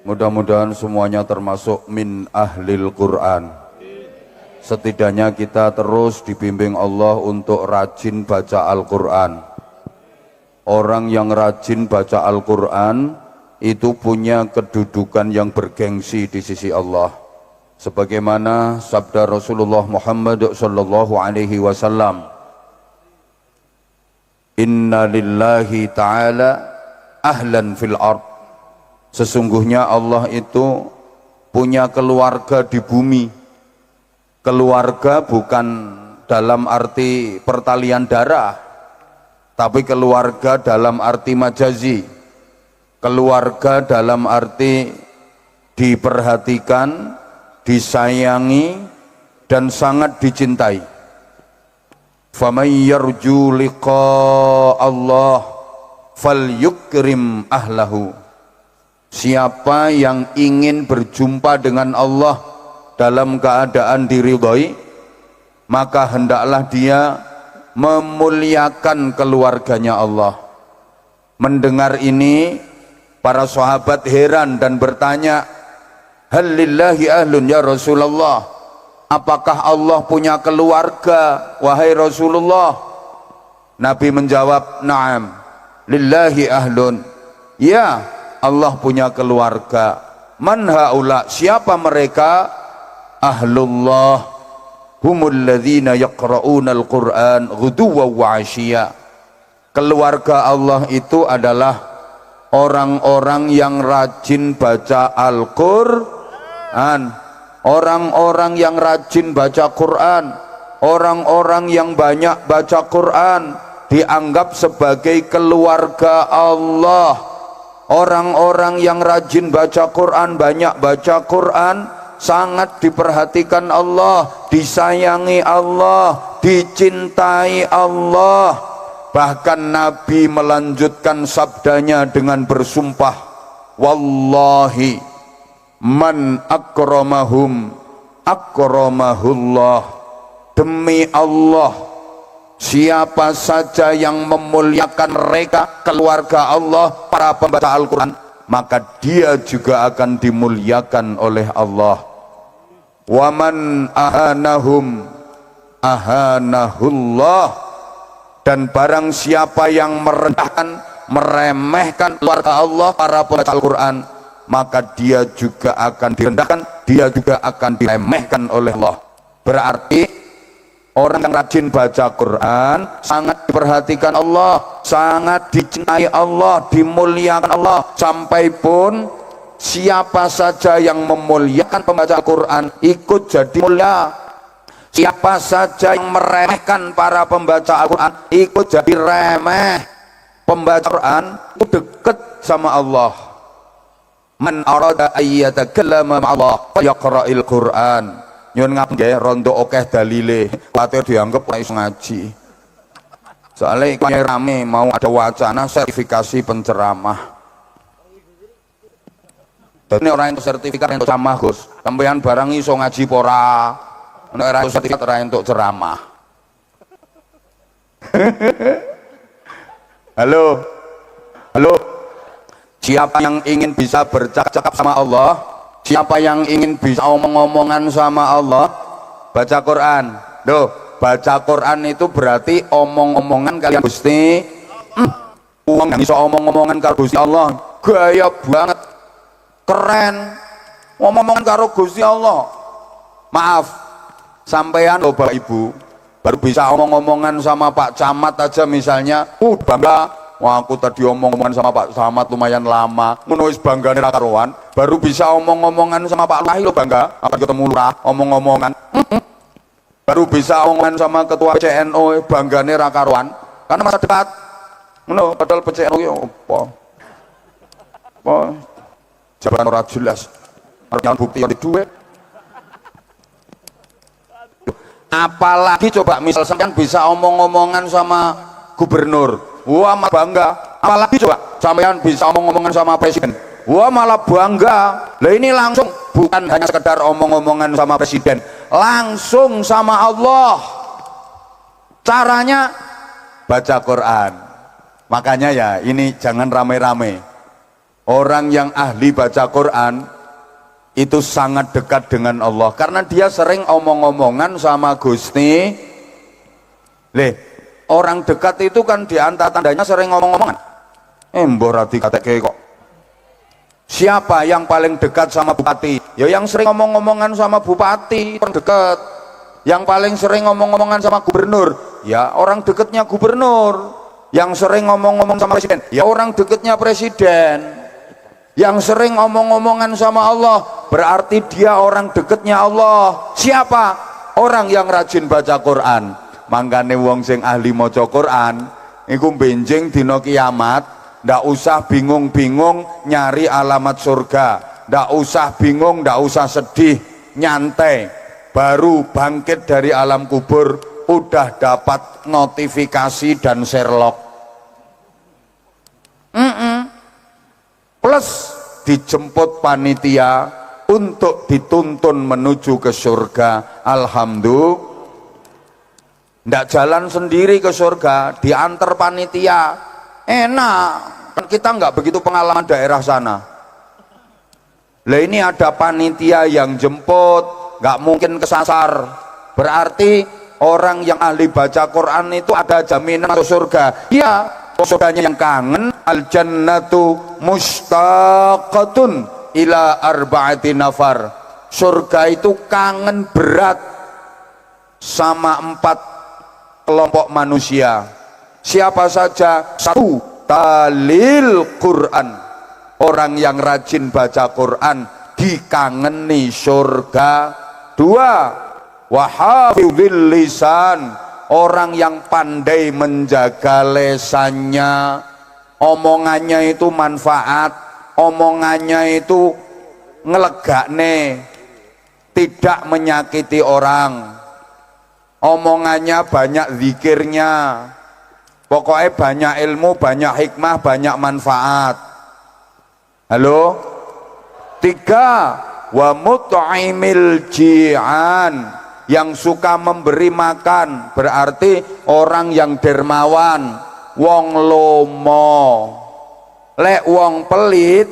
Mudah-mudahan semuanya termasuk min ahlil Quran. Setidaknya kita terus dibimbing Allah untuk rajin baca Al-Quran. Orang yang rajin baca Al-Quran itu punya kedudukan yang bergengsi di sisi Allah. Sebagaimana sabda Rasulullah Muhammad sallallahu alaihi wasallam, Inna lillahi ta'ala ahlan fil ard. Sesungguhnya Allah itu punya keluarga di bumi. Keluarga bukan dalam arti pertalian darah, tapi keluarga dalam arti majazi. Keluarga dalam arti diperhatikan, disayangi, dan sangat dicintai. Faman yarju liqa Allah falyukrim ahlahu. Siapa yang ingin berjumpa dengan Allah dalam keadaan diridhoi, maka hendaklah dia memuliakan keluarganya Allah. Mendengar ini, para sahabat heran dan bertanya, hal lillahi ahlun ya Rasulullah, apakah Allah punya keluarga wahai Rasulullah? Nabi menjawab, na'am, lillahi ahlun, ya, Allah punya keluarga. Man haula, siapa mereka? Ahlullah humul ladzina yaqra'una al-Qur'an ghuduwan wa 'ashiyya. Keluarga Allah itu adalah orang-orang yang rajin baca Al-Qur'an, orang-orang yang rajin baca Quran, orang-orang yang banyak baca Quran dianggap sebagai keluarga Allah. Orang-orang yang rajin baca Quran, banyak baca Quran, sangat diperhatikan Allah, disayangi Allah, dicintai Allah. Bahkan Nabi melanjutkan sabdanya dengan bersumpah, wallahi man akramahum akramahullah. Demi Allah, siapa saja yang memuliakan mereka, keluarga Allah, para pembaca Al-Quran, maka dia juga akan dimuliakan oleh Allah. Waman ahanahum ahanahullah. Dan barang siapa yang merendahkan, meremehkan keluarga Allah, para pembaca Al-Quran, maka dia juga akan direndahkan, dia juga akan diremehkan oleh Allah. Berarti orang yang rajin baca Quran sangat diperhatikan Allah, sangat dicintai Allah, dimuliakan Allah. Sampai pun siapa saja yang memuliakan pembaca Quran ikut jadi mulia. Siapa saja yang meremehkan para pembaca Al-Quran ikut jadi remeh. Pembaca Quran itu dekat sama Allah. Man arada ayyatakalama ma'allah fayaqra'il Quran. Nyun ngap nggih rondo akeh dalile, kuwatir dianggap ora iso ngaji. Soale iki rame mau ada wacana sertifikasi penceramah. Dene ora entuk sertifikat entuk ceramah, Gus. Sampeyan barang iso ngaji apa ora? Nek ora entuk sertifikat ora entuk ceramah. Halo. Halo. Siapa yang ingin bisa bercakap-cakap sama Allah? Siapa yang ingin bisa omong-omongan sama Allah, baca Quran. Loh, baca Quran itu berarti omong-omongan kalian Gusti. Uang yang bisa omong-omongan karo Gusti Allah, gaya banget, keren. Omong-omongan karo Gusti Allah. Maaf, sampean loh Bapak Ibu, baru bisa omong-omongan sama Pak Camat aja misalnya, bangga. Wah, aku tadi omong-omongan sama Pak Camat lumayan lama, menulis banggane ra karuan. Baru bisa omong-omongan sama Pak Lurah lo bangga, apa ketemu lurah omong-omongan. Baru bisa omongan sama ketua PCNO banggane ra karuan, karena masa dekat. Ngono, padahal PCNO ki apa? Apa? Jabatan ora jelas. Arep bukti di duit. Apalagi coba misal sampean bisa omong-omongan sama gubernur. Wah, malah bangga. Apalagi coba sampean bisa omong-omongan sama presiden. Wah, malah bangga. Lah ini langsung bukan hanya sekedar omong-omongan sama presiden, langsung sama Allah. Caranya baca Quran. Makanya ya ini jangan rame-rame. Orang yang ahli baca Quran itu sangat dekat dengan Allah karena dia sering omong-omongan sama Gusti. Orang dekat itu kan diantara tandanya sering ngomong-ngomongan. Mbok ra dikateke kok. Siapa yang paling dekat sama bupati? Ya yang sering ngomong-ngomongan sama bupati, orang dekat. Yang paling sering ngomong-ngomongan sama gubernur, ya orang dekatnya gubernur. Yang sering ngomong-ngomong sama presiden, ya orang dekatnya presiden. Yang sering ngomong-ngomongan sama Allah, berarti dia orang dekatnya Allah. Siapa? Orang yang rajin baca Quran. Mangkane wong sing ahli maca Quran iku benjing dina kiamat ndak usah bingung-bingung nyari alamat surga, ndak usah bingung, ndak usah sedih, nyantai. Baru bangkit dari alam kubur udah dapat notifikasi dan Sherlock. Plus dijemput panitia untuk dituntun menuju ke surga. Alhamdulillah. Ndak jalan sendiri ke surga, diantar panitia. Enak, kan kita nggak begitu pengalaman daerah sana. Lah ini ada panitia yang jemput, nggak mungkin kesasar. Berarti orang yang ahli baca Quran itu ada jaminan masuk surga. Iya, surganya yang kangen. Al jannatu mustaqatun ila arba'ati nafar. Surga itu kangen berat sama 4 kelompok manusia. Siapa saja? 1, talil Quran. Orang yang rajin baca Quran dikangeni surga. 2, wahafidhil lisan. Orang yang pandai menjaga lesannya, omongannya itu manfaat, omongannya itu ngelegakne, tidak menyakiti orang, omongannya banyak zikirnya, pokoknya banyak ilmu, banyak hikmah, banyak manfaat. Halo? 3, wa mut'imil ji'an. Yang suka memberi makan, berarti orang yang dermawan, wong lomo. Lek wong pelit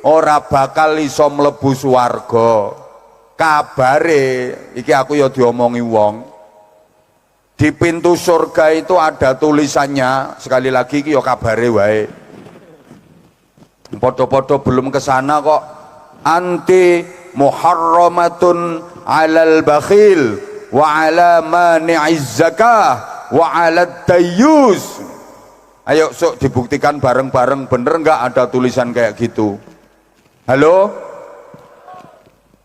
ora bakal iso mlebu swarga. Kabare iki aku ya diomongi wong. Di pintu surga itu ada tulisannya, sekali lagi iki ya kabare wae. Podo-podo belum kesana kok. Anti muharramatun alal bakhil wa ala mani'iz zakah wa ala tayyus. Ayo sok dibuktikan bareng-bareng, bener nggak ada tulisan kayak gitu? Halo?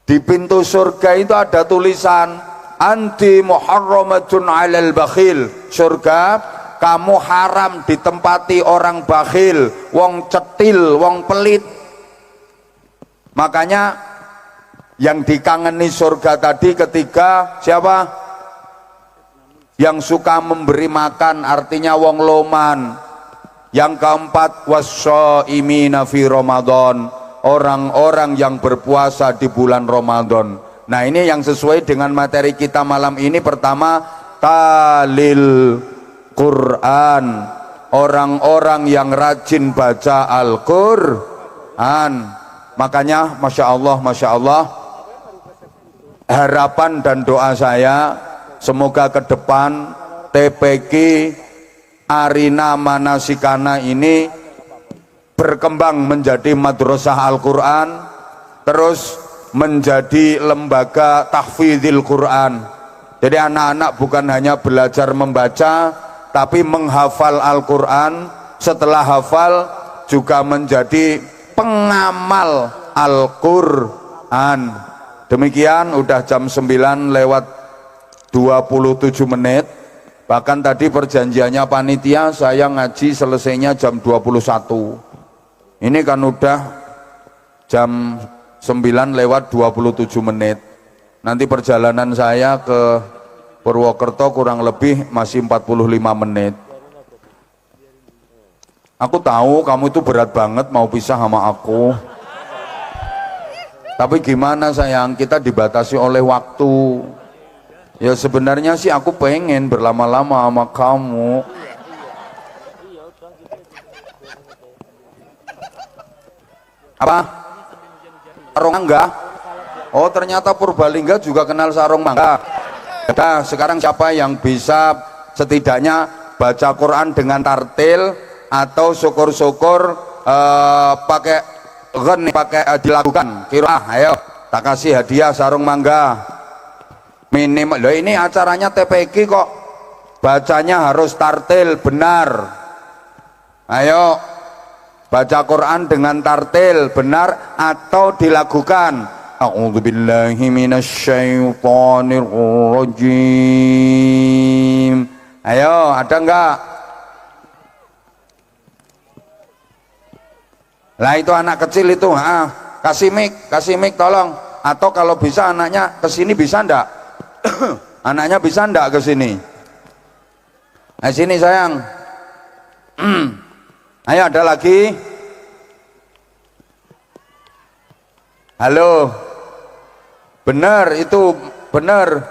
Di pintu surga itu ada tulisan anti muharramatun alal bakhil. Surga kamu haram ditempati orang bakhil, wong cetil, wong pelit. Makanya yang dikangeni surga tadi ketiga siapa? Yang suka memberi makan, artinya wong loman. Yang keempat, wasya'imina fi Ramadan. Orang-orang yang berpuasa di bulan Ramadan. Nah ini yang sesuai dengan materi kita malam ini. Pertama, talil Quran. Orang-orang yang rajin baca Al-Quran. Makanya Masya Allah, harapan dan doa saya semoga ke depan TPQ Arina Manasikana ini berkembang menjadi madrasah Al-Quran, terus menjadi lembaga tahfidzil Quran. Jadi anak-anak bukan hanya belajar membaca, tapi menghafal Al-Quran. Setelah hafal juga menjadi pengamal Al-Quran. Demikian, udah jam 9 lewat 27 menit. Bahkan tadi perjanjiannya panitia saya ngaji selesainya jam 21. Ini kan udah jam 9 lewat 27 menit. Nanti perjalanan saya ke Purwokerto kurang lebih masih 45 menit. Aku tahu kamu itu berat banget mau pisah sama aku. Tapi gimana sayang, kita dibatasi oleh waktu. Ya sebenarnya sih aku pengen berlama-lama sama kamu. Apa? Sarung mangga. Oh, ternyata Purbalingga juga kenal sarung mangga. Nah, sekarang siapa yang bisa setidaknya baca Quran dengan tartil atau syukur-syukur pakai dilakukan qiraah? Ayo, tak kasih hadiah sarung mangga. Minimal. Loh, ini acaranya TPQ kok. Bacanya harus tartil benar. Ayo, baca Quran dengan tartil benar atau dilakukan. A'udzubillahi minasyaitonir rajim. Ayo, ada enggak? Lah itu anak kecil itu, kasih mic tolong. Atau kalau bisa anaknya ke sini bisa enggak? Anaknya bisa enggak ke sini? Nah, sini sayang. Ayo, ada lagi. Halo. Bener itu, bener.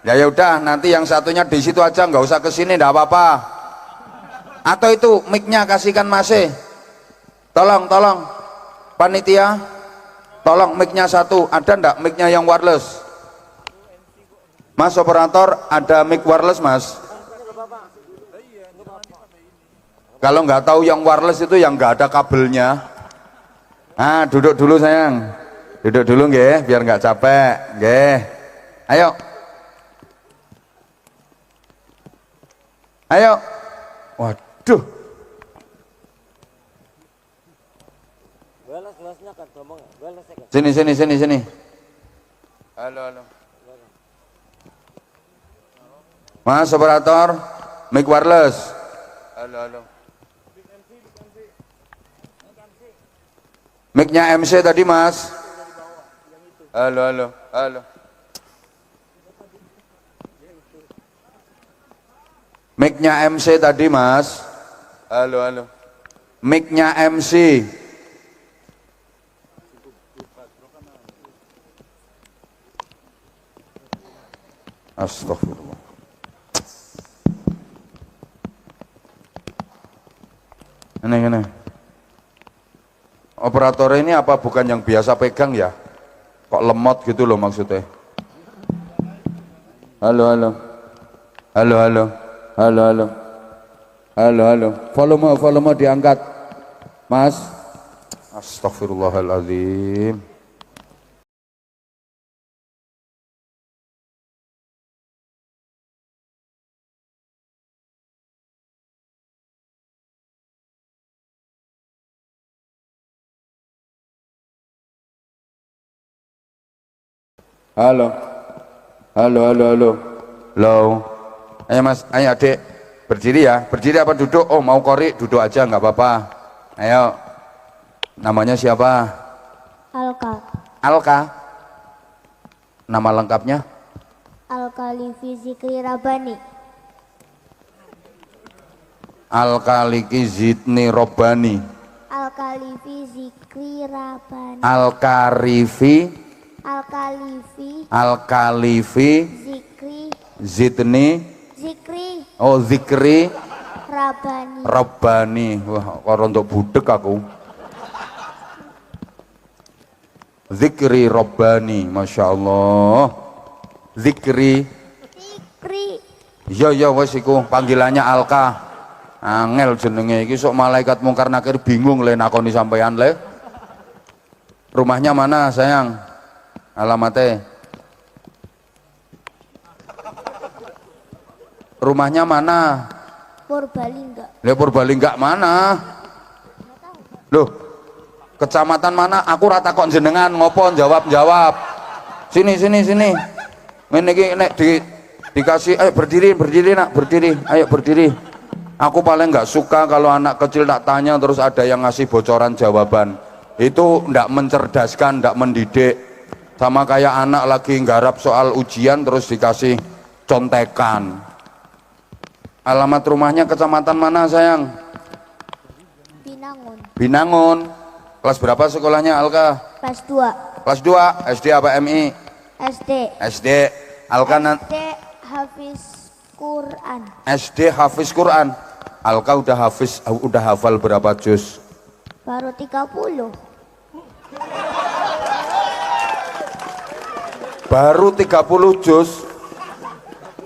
Ya udah, nanti yang satunya di situ aja, nggak usah ke sini, nggak apa-apa. Atau itu mic-nya kasihkan masih. Tolong, panitia, tolong mic-nya satu. Ada ndak mic-nya yang wireless? Mas operator, ada mic wireless mas? Kalau nggak tahu yang wireless itu yang nggak ada kabelnya. Duduk dulu sayang. Duduk dulu nggih, biar nggak capek, nggih. Ayo. Waduh. Sini. Halo. Mas operator, mic wireless. Halo. Mic-nya MC tadi mas. Halo. Mic-nya MC tadi mas. Halo. Mic-nya MC. Astagfirullah. Ini. Operator ini apa bukan yang biasa pegang ya? Kok lemot gitu loh maksudnya. Halo. Volume diangkat. Mas. Astagfirullahaladzim. Halo. Ayo mas, ayo adik, berdiri ya. Berdiri apa duduk? Oh mau kori, duduk aja nggak apa-apa. Ayo. Namanya siapa? Alka. Nama lengkapnya? Al-Khalifi Zikri Rabbani. Al-Khalifi Zidni Robbani. Al-Khalifi Zikri Rabbani. Al-Khalifi Zidni Zikri Rabbani. Wah, orang untuk budek aku. Zikri Rabbani, Masya Allah. Zikri. Ya wes iku panggilannya Alka. Angel jenenge iki sok malaikat mungkar nakir bingung le nakoni sampean le. Rumahnya mana sayang? Alamatnya? Rumahnya mana? Purbalingga. Purbalingga mana? Loh, kecamatan mana? Aku rata kok jenengan ngopo jawab. Sini. Ini nek dikasih, ayo berdiri nak, berdiri. Ayo berdiri. Aku paling nggak suka kalau anak kecil tak tanya terus ada yang ngasih bocoran jawaban. Itu ndak mencerdaskan, ndak mendidik. Sama kayak anak lagi nggarap soal ujian terus dikasih contekan. Alamat rumahnya kecamatan mana sayang? Binangun. Kelas berapa sekolahnya Alka? Kelas 2. Kelas 2, SD apa MI? SD. Alka SD Hafiz Quran. SD Hafiz Quran. Alka udah hafal berapa juz? Baru 30. Baru 30 juz.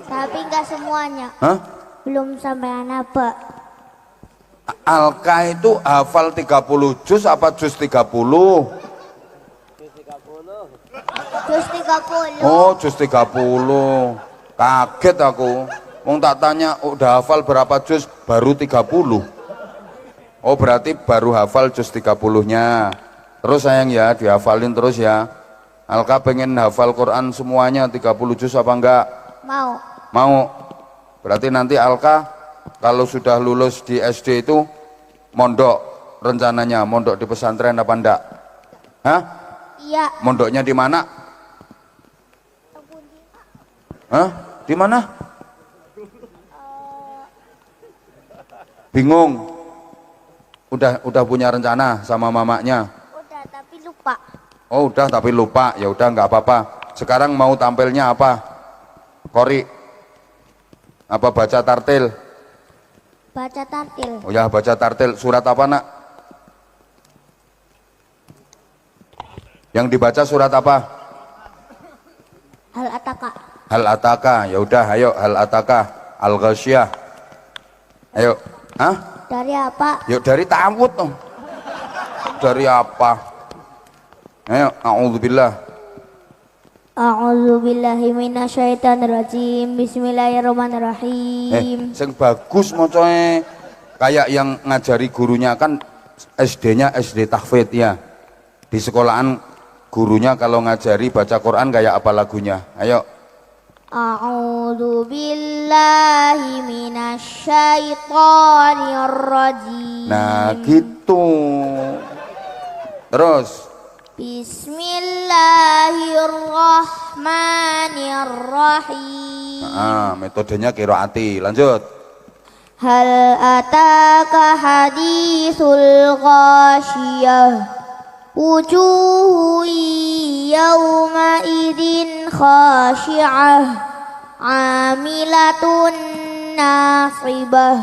Tapi enggak semuanya. Hah? Belum sampai anaba. Alka itu hafal 30 juz apa juz 30? Juz 30. Oh, juz 30. Kaget aku. Wong tak tanya udah hafal berapa juz, baru 30. Oh, berarti baru hafal juz 30-nya. Terus sayang ya, dihafalin terus ya. Alka pengen hafal Quran semuanya 30 juz apa enggak? Mau. Mau. Berarti nanti Alka kalau sudah lulus di SD itu mondok rencananya, mondok di pesantren apa enggak? Hah? Iya. Mondoknya di mana? Hah? Di mana? Bingung. Udah punya rencana sama mamanya? Udah tapi lupa. Oh, udah tapi lupa. Ya udah nggak apa-apa. Sekarang mau tampilnya apa? Kori. Apa baca tartil? Baca tartil. Oh ya, baca tartil. Surat apa, Nak? Yang dibaca surat apa? Hal ataka. Hal ataka. Ya udah, ayo hal ataka. Al-Ghasyiyah. Ayo. Hah? Dari apa? Yuk dari ta'awud dong. Dari apa? Ayo, a'udzubillah. A'udzu billahi minasyaitonirrajim. Bismillahirrahmanirrahim. Sing bagus mocoe kayak yang ngajari gurunya kan SD-nya SD tahfidz ya. Di sekolahan gurunya kalau ngajari baca Quran kayak apa lagunya? Ayo. A'udzu billahi minasyaitonirrajim. Nah, gitu. Terus Bismillahirrahmanirrahim. metodenya qiraati. Lanjut. Hal ataka hadisul ghasyiyah. Wujuhu yawma idzin khashi'ah. Amilatun nasibah.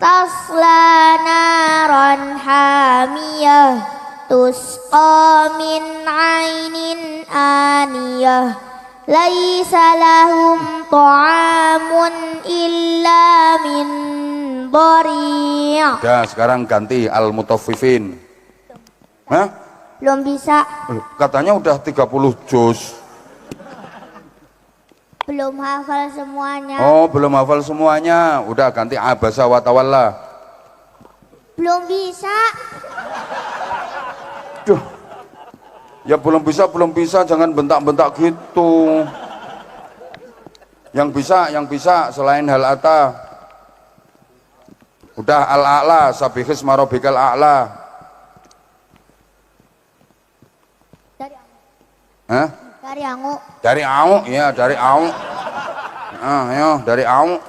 Tasla naran hamiyah. Tusqa min ainin aniyah. Laisa lahum ta'amun illa min dhari'. Ya, sekarang ganti al-mutaffifin. Hah? Belum bisa. Katanya udah 30 juz. Belum hafal semuanya. Oh, belum hafal semuanya. Udah ganti abasa wa tawalla. Belum bisa. Duh. Ya belum bisa, jangan bentak-bentak gitu. Yang bisa selain hal ata. Udah al-a'la, sabihis marobikal a'la. Dari Hah? Dari angu. Dari au, ya dari au. Ayo dari au.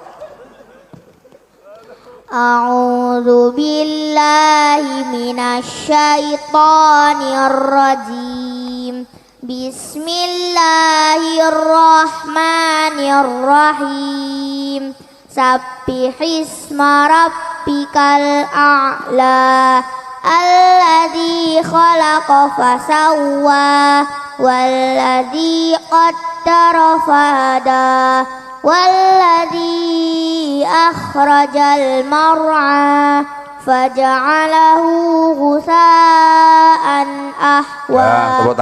A'udzu billahi minasyaitonirrajim. Bismillahirrahmanirrahim. Sabbihisma rabbikal a'la. Alladzi khalaqa fasawwa walladzi qaddara fahada walladzi akhrajal mar'a faja'alahu ghusaan ahwa. Ya, tepuk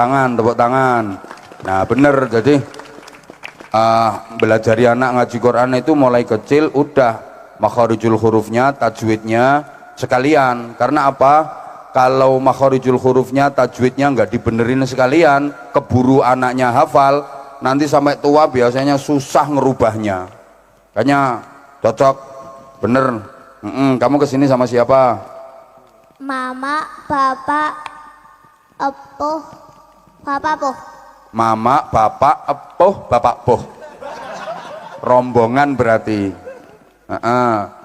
tangan. Nah, bener. Jadi belajari anak ngaji Quran itu mulai kecil udah makharijul hurufnya, tajwidnya sekalian. Karena apa? Kalau makharijul hurufnya, tajwidnya nggak dibenerin sekalian, keburu anaknya hafal, nanti sampai tua biasanya susah ngerubahnya. Kayaknya cocok, bener. Kamu kesini sama siapa? Mama, bapak, epuh, bapak poh. Mama, bapak, epuh, bapak poh. Rombongan berarti.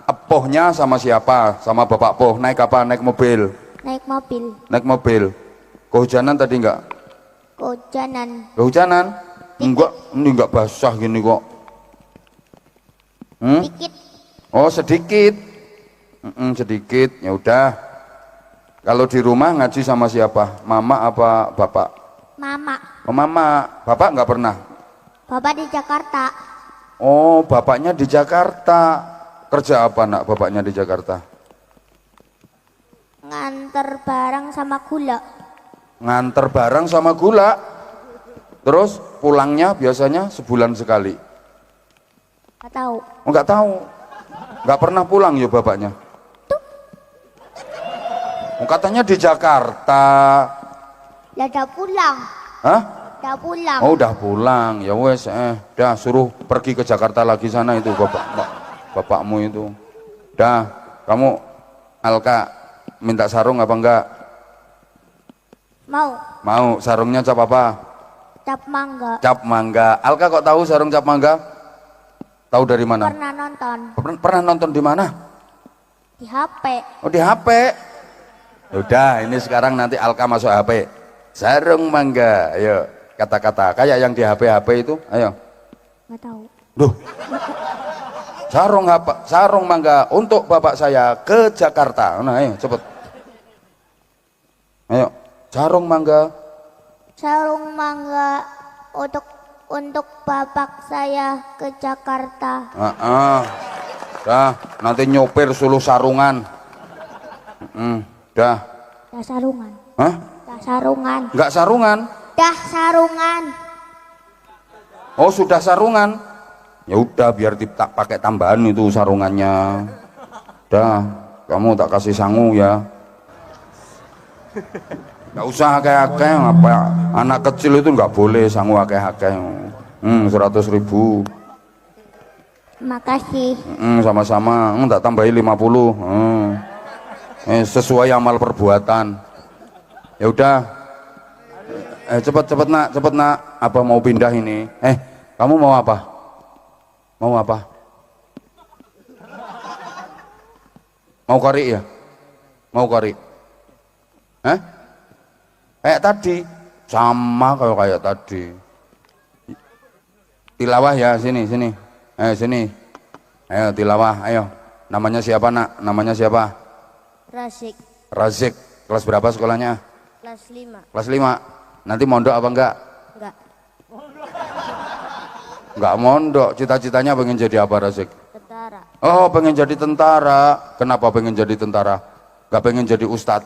Epuhnya sama siapa? Sama bapak poh. Naik apa? Naik mobil. Naik mobil. Naik mobil. Kehujanan tadi enggak? Kehujanan. Kehujanan? Enggak, ini enggak basah gini kok. Dikit. Oh, sedikit. Sedikit. Ya udah. Kalau di rumah ngaji sama siapa? Mama apa bapak? Mama. Oh, mama. Bapak nggak pernah? Bapak di Jakarta. Oh, bapaknya di Jakarta. Kerja apa nak bapaknya di Jakarta? Nganter barang sama gula. Nganter barang sama gula. Terus pulangnya biasanya sebulan sekali. Gak tahu. Oh, nggak tahu. Nggak pernah pulang ya bapaknya. Oh, katanya di Jakarta. Ya udah pulang. Hah? Udah pulang. Oh, udah pulang. Ya wes, dah suruh pergi ke Jakarta lagi sana itu bapakmu itu. Dah, kamu Alka minta sarung apa enggak? Mau. Mau. Sarungnya cap apa? Cap mangga. Cap mangga. Alka kok tahu sarung cap mangga? Tahu dari mana? Pernah nonton. Pernah nonton di mana? Di HP. Oh, di HP. Udah, ini sekarang nanti Alka masuk HP. Sarung mangga, ayo kata-kata kayak yang di HP itu, ayo. Gak tahu. Duh. Sarung mangga untuk bapak saya ke Jakarta. Nah, ayo cepet. Ayo, sarung mangga. Sarung mangga untuk bapak saya ke Jakarta. Dah, nanti nyopir suluh sarungan. Dah. Dah sarungan. Hah? Dah sarungan. Enggak sarungan? Dah sarungan. Oh, sudah sarungan. Ya udah, biar tak pakai tambahan itu sarungannya. Dah, kamu tak kasih sangu ya. Nggak usah akeh-akeh, apa anak kecil itu nggak boleh sangu akeh-akeh. 100.000. Makasih. Sama-sama. Tak tambahi 50. Sesuai amal perbuatan. Ya udah. Cepet nak. Apa mau pindah ini? Kamu mau apa? Mau apa? Mau kari ya? Mau kari? Kayak tadi, sama kayak tadi. Tilawah ya, sini. Sini. Ayo tilawah, ayo. Namanya siapa nak? Namanya siapa? Razik. Kelas berapa sekolahnya? Kelas 5. Kelas 5. Nanti mondok apa enggak? Enggak. Enggak mondok. Cita-citanya pengen jadi apa Razik? Tentara. Oh, pengen jadi tentara. Kenapa pengen jadi tentara? Enggak pengen jadi ustadz?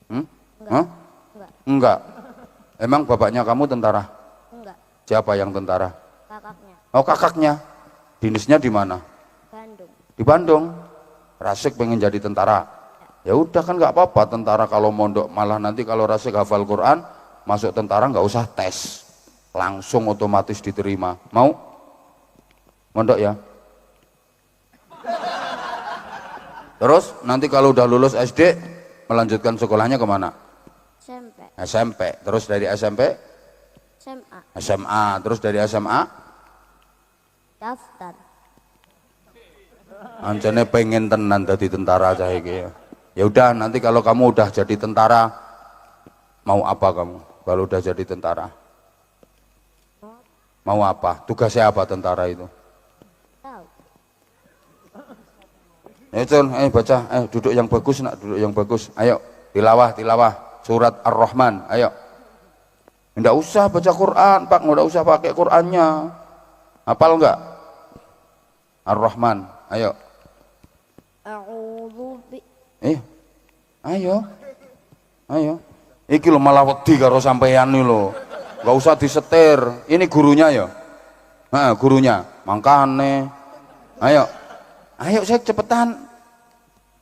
Enggak. Enggak. Emang bapaknya kamu tentara? Enggak. Siapa yang tentara? Kakaknya. Oh, kakaknya. Dinasnya di mana? Bandung. Di Bandung. Razik pengen jadi tentara. Ya udah kan nggak apa-apa tentara kalau mondok, malah nanti kalau Razik hafal Quran masuk tentara nggak usah tes, langsung otomatis diterima. Mau? Mondok ya. Terus nanti kalau udah lulus SD melanjutkan sekolahnya kemana? SMP. Terus dari SMP? SMA. Terus dari SMA? Daftar. Anjane pengen tenan jadi tentara cah iki ya. Ya udah, nanti kalau kamu udah jadi tentara mau apa kamu? Kalau udah jadi tentara mau apa? Tugasnya apa tentara itu? Tahu. Con, baca, duduk yang bagus nak, duduk yang bagus. Ayo, tilawah surat Ar-Rahman. Ayo. Enggak usah baca Quran, Pak, enggak usah pakai Qurannya. Hafal enggak? Ar-Rahman. Ayo. Ayo. Iki lo malah wedi karo sampeyan nih lo. Enggak usah disetir. Ini gurunya ya. Gurunya. Mangkane. Ayo. Saya cepetan.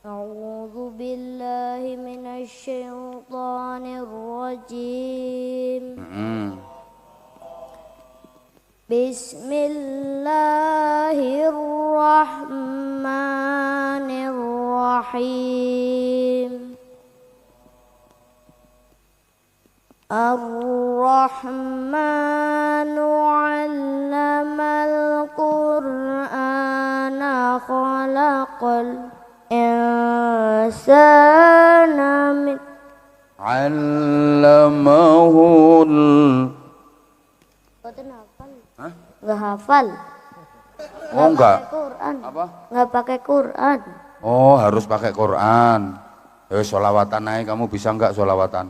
A'udzu billahi minasyaitonir rajim. Bismillahirrahmanirrahim. Ar-Rahmanu 'allamal Qur'ana khalaqal insana min 'allamahul. Nggak hafal. Oh enggak. Quran. Apa? Nggak pakai Quran. Oh, harus pakai Quran. Sholawatan aja, kamu bisa enggak sholawatan?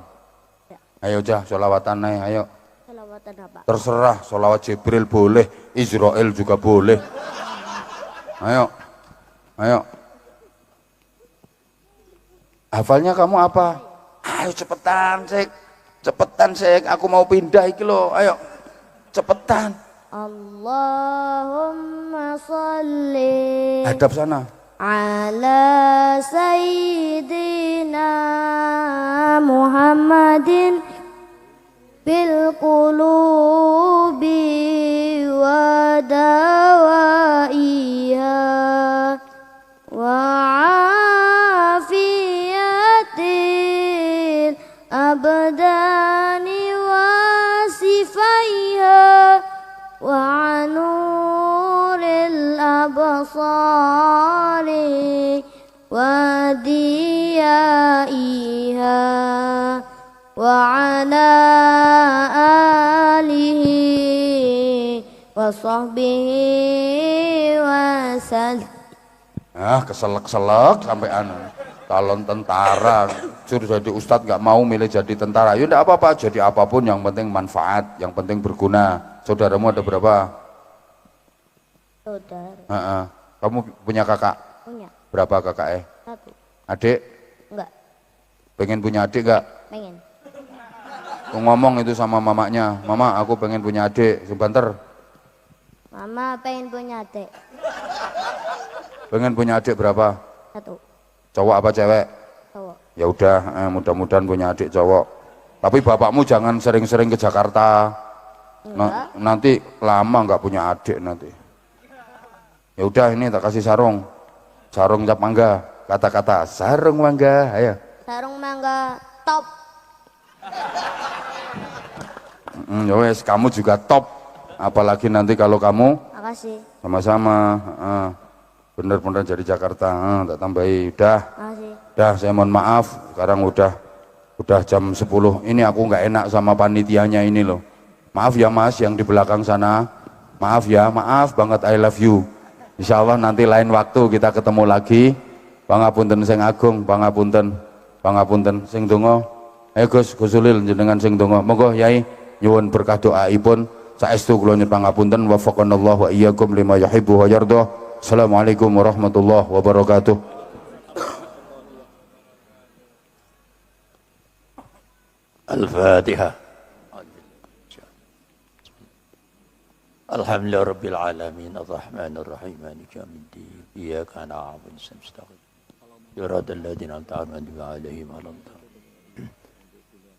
Ya. Ayo jah, sholawatan aja, ayo. Selawatan apa? Terserah, sholawat Jibril boleh, Israel juga boleh. Ayo, ayo. Hafalnya kamu apa? Ayo cepetan sek, aku mau pindah iki lo, ayo, cepetan. Allahumma salli Hadap sana. ala sayyidina Muhammadin bil qulubi wa dawaiha wa afiyatil abdani wa sifaiha wa nuril absari wa diyaiha wa ala alihi wa sahbihi wa sallam. Keselak sampai calon tentara suruh jadi ustadz nggak mau milih jadi tentara. Ya enggak apa-apa, jadi apapun yang penting manfaat, yang penting berguna. Saudaramu ada berapa? Saudara. Kamu punya kakak? Punya. Berapa kakaknya? 1. Adik? Enggak. Pengen punya adik nggak? Pengen. Aku ngomong itu sama mamanya, mama aku pengen punya adik. Sebentar. Mama pengen punya adik. Pengen punya adik berapa? 1. Cowok apa cewek? Cowok. Ya udah, mudah-mudahan punya adik cowok. Tapi bapakmu jangan sering-sering ke Jakarta. Nanti lama nggak punya adik nanti. Ya udah, ini tak kasih sarung cap mangga. Kata-kata sarung mangga, ayo. Sarung mangga top. Ya wes, kamu juga top. Apalagi nanti kalau kamu. Makasih. Sama-sama. Bener-bener jadi Jakarta. Tak tambahi. Udah. Makasih. Udah, saya mohon maaf. Sekarang udah jam 10. Ini aku nggak enak sama panitianya ini loh. Maaf ya mas yang di belakang sana. Maaf ya, maaf banget, I love you. Insya Allah nanti lain waktu kita ketemu lagi. Pangapunten sing agung, pangapunten sing donga. Gus Ulil jenengan sing donga. Monggo Yai nyuwun berkah doaipun. Saestu kula nyuwun pangapunten wa faqanallahu wa iyyakum lima yuhibbu wa yardah. Assalamualaikum warahmatullahi wabarakatuh. Al-Fatihah. Alhamdulillah Rabbil Alamin Ar-Rahmanir Rahim Maliki Yawmiddin Iyyaka na'budu wa iyyaka nasta'in Siratal ladzina an'amta 'alaihim ghairil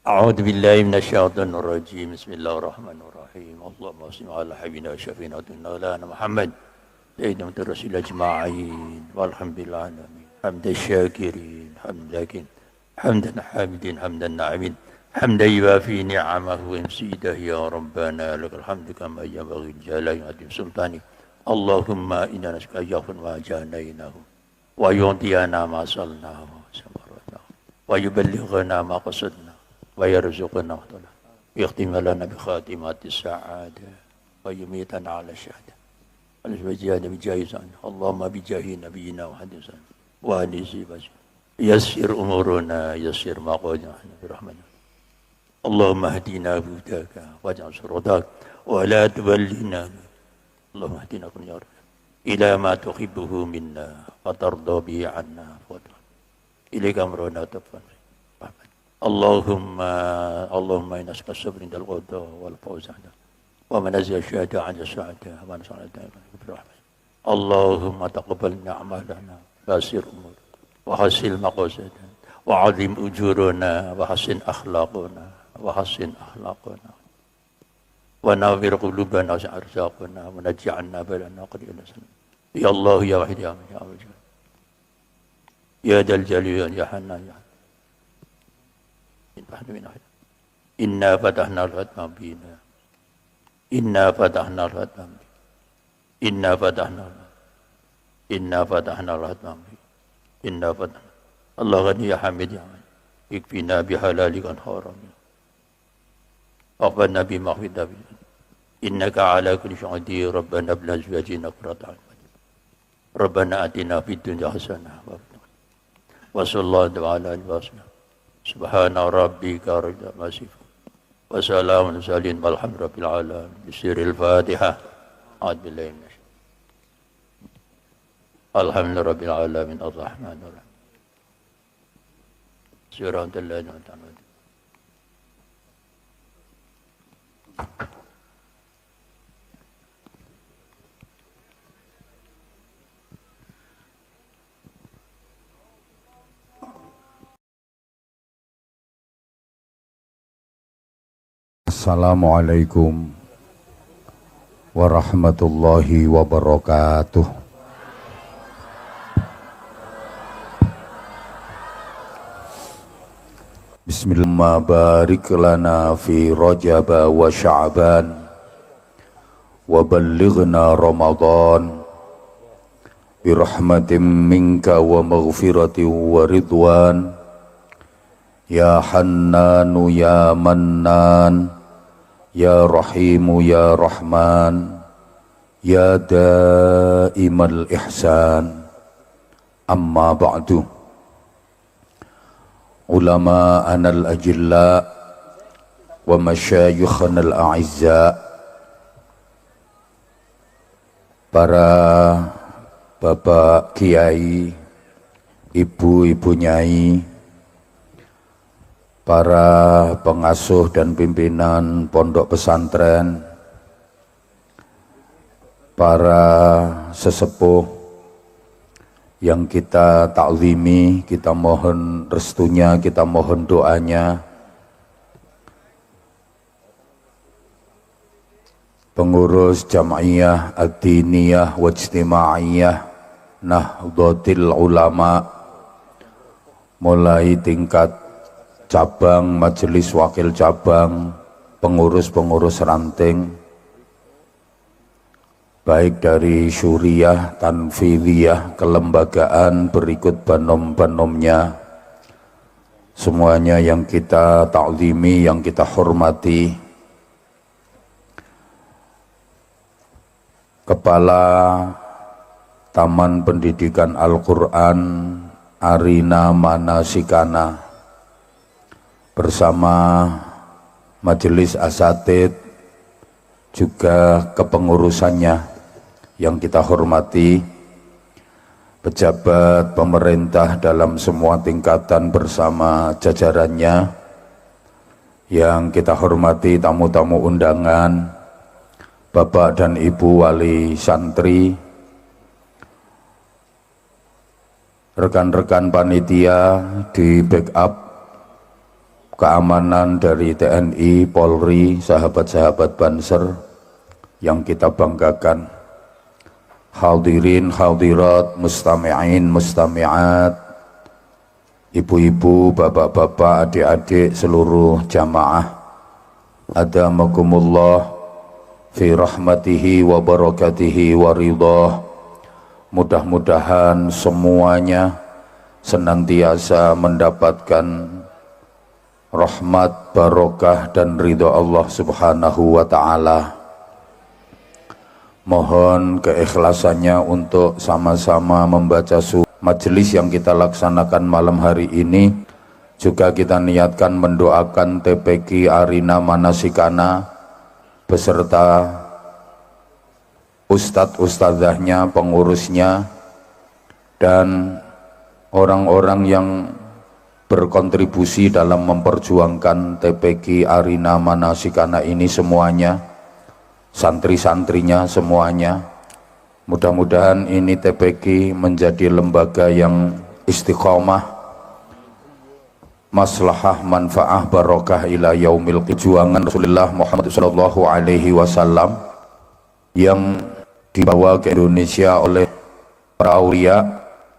A'udzu billahi minasy syaithanir rajim Bismillahirrahmanirrahim Allahumma shalli ala habibina syafina wa Muhammad sayyidina rasul ajma'in walhamdulillahi alamin hamdan syakirin hamdan hamidin hamdan na'imin حمدا يوافي نعمه ويمسيده يا ربنا لك الحمد كما ينبغي لجلال عظيم سلطانك اللهم إنا نسألك يغفر ما جانيناه ويعطينا ما صلناه ويبلغنا ما قصدنا ويرزقنا طلع ويختم لنا بخاتمات السعادة ويميتنا على الشهادة ونسبجينا بجاهزنا اللهم بجاه نبينا وحدث وانسي يسر أمورنا يسر ما قلنا برحمتك اللهم اهدنا بهداك واجعل رضاك ولا تولنا اللهم اهدنا يا رب إلى ما تحبه منا وترضى به عنا إليك أمرنا تفضل اللهم إنا نسألك الصبر عند القضاء والفوز عنه ومنزل الشهداء عند السعادة ونسأل برحمتك اللهم تقبل أعمالنا ويسر أمور وحسن مقاصدنا وعظم أجورنا وحسن أخلاقنا ونور قلوبنا وأرزاقنا ونجي عنا بلنا قليلا يا الله يا واحد يا من يا وجل يا ذا الجلال يا حنان يا إنا فتحنا الختم بنا إنا فتحنا الختم إنا فتحنا الختم إنا فتحنا الله غني يا حميد يا من يكفينا بحلالك عن حرامك أقبلنا بمغفرة إنك على كل شيء قدير ربنا ابن أزواجنا قرة أعين ربنا آتنا في الدنيا حسنة wa sallallahu ala alihi wa sallam. Subhana rabbika rabbil izzati amma yasifun. Wa salamun salin walhamdulillahil alamin. Bisiril Fatihah. A'udzu billahi minasy Alhamdulillahil alamin arrahmanir rahim. Siratal ladzina an'amta 'alaihim. Assalamualaikum warahmatullahi wabarakatuh. Bismillah, barik lana fi Rajab wa Sya'ban wa ballighna Ramadan bi rahmatin minka wa maghfiratin wa ridwan ya Hannanu ya Mannan Ya Rahimu Ya Rahman Ya Daimal Ihsan. Amma ba'du. Ulama anal ajilla wa masyayikhana al-a'izza, para bapak kiai, ibu-ibu nyai, para pengasuh dan pimpinan pondok pesantren, para sesepuh yang kita taklimi, kita mohon restunya, kita mohon doanya, pengurus Jam'iyah Ad-Diniyah wa Ijtima'iyah Nahdlatul Ulama, mulai tingkat cabang, majelis wakil cabang, pengurus-pengurus ranting, baik dari syuriah, tanfidiyah, kelembagaan berikut banom-banomnya, semuanya yang kita taklimi, yang kita hormati, Kepala Taman Pendidikan Al-Quran Arina Manasikana bersama majelis asatid, juga kepengurusannya yang kita hormati, pejabat pemerintah dalam semua tingkatan bersama jajarannya yang kita hormati, tamu-tamu undangan, Bapak dan Ibu wali santri, rekan-rekan panitia di backup keamanan dari TNI, Polri, sahabat-sahabat Banser yang kita banggakan, hadirin, hadirat, mustami'in, mustami'at, ibu-ibu, bapak-bapak, adik-adik, seluruh jamaah, adamakumullah fi rahmatihi wa barakatihi wa ridhah. Mudah-mudahan semuanya senantiasa mendapatkan rahmat, barokah dan ridha Allah Subhanahu wa ta'ala. Mohon keikhlasannya untuk sama-sama membaca surah. Majelis yang kita laksanakan malam hari ini juga kita niatkan mendoakan TPQ Arina Manasikana beserta ustadz-ustadzahnya, pengurusnya, dan orang-orang yang berkontribusi dalam memperjuangkan TPQ Arina Manasikana ini semuanya, santri-santrinya semuanya. Mudah-mudahan ini TPQ menjadi lembaga yang istiqomah, maslahah, manfaah, barokah ila yaumil perjuangan Rasulullah Muhammad sallallahu alaihi wasallam yang dibawa ke Indonesia oleh para aulia,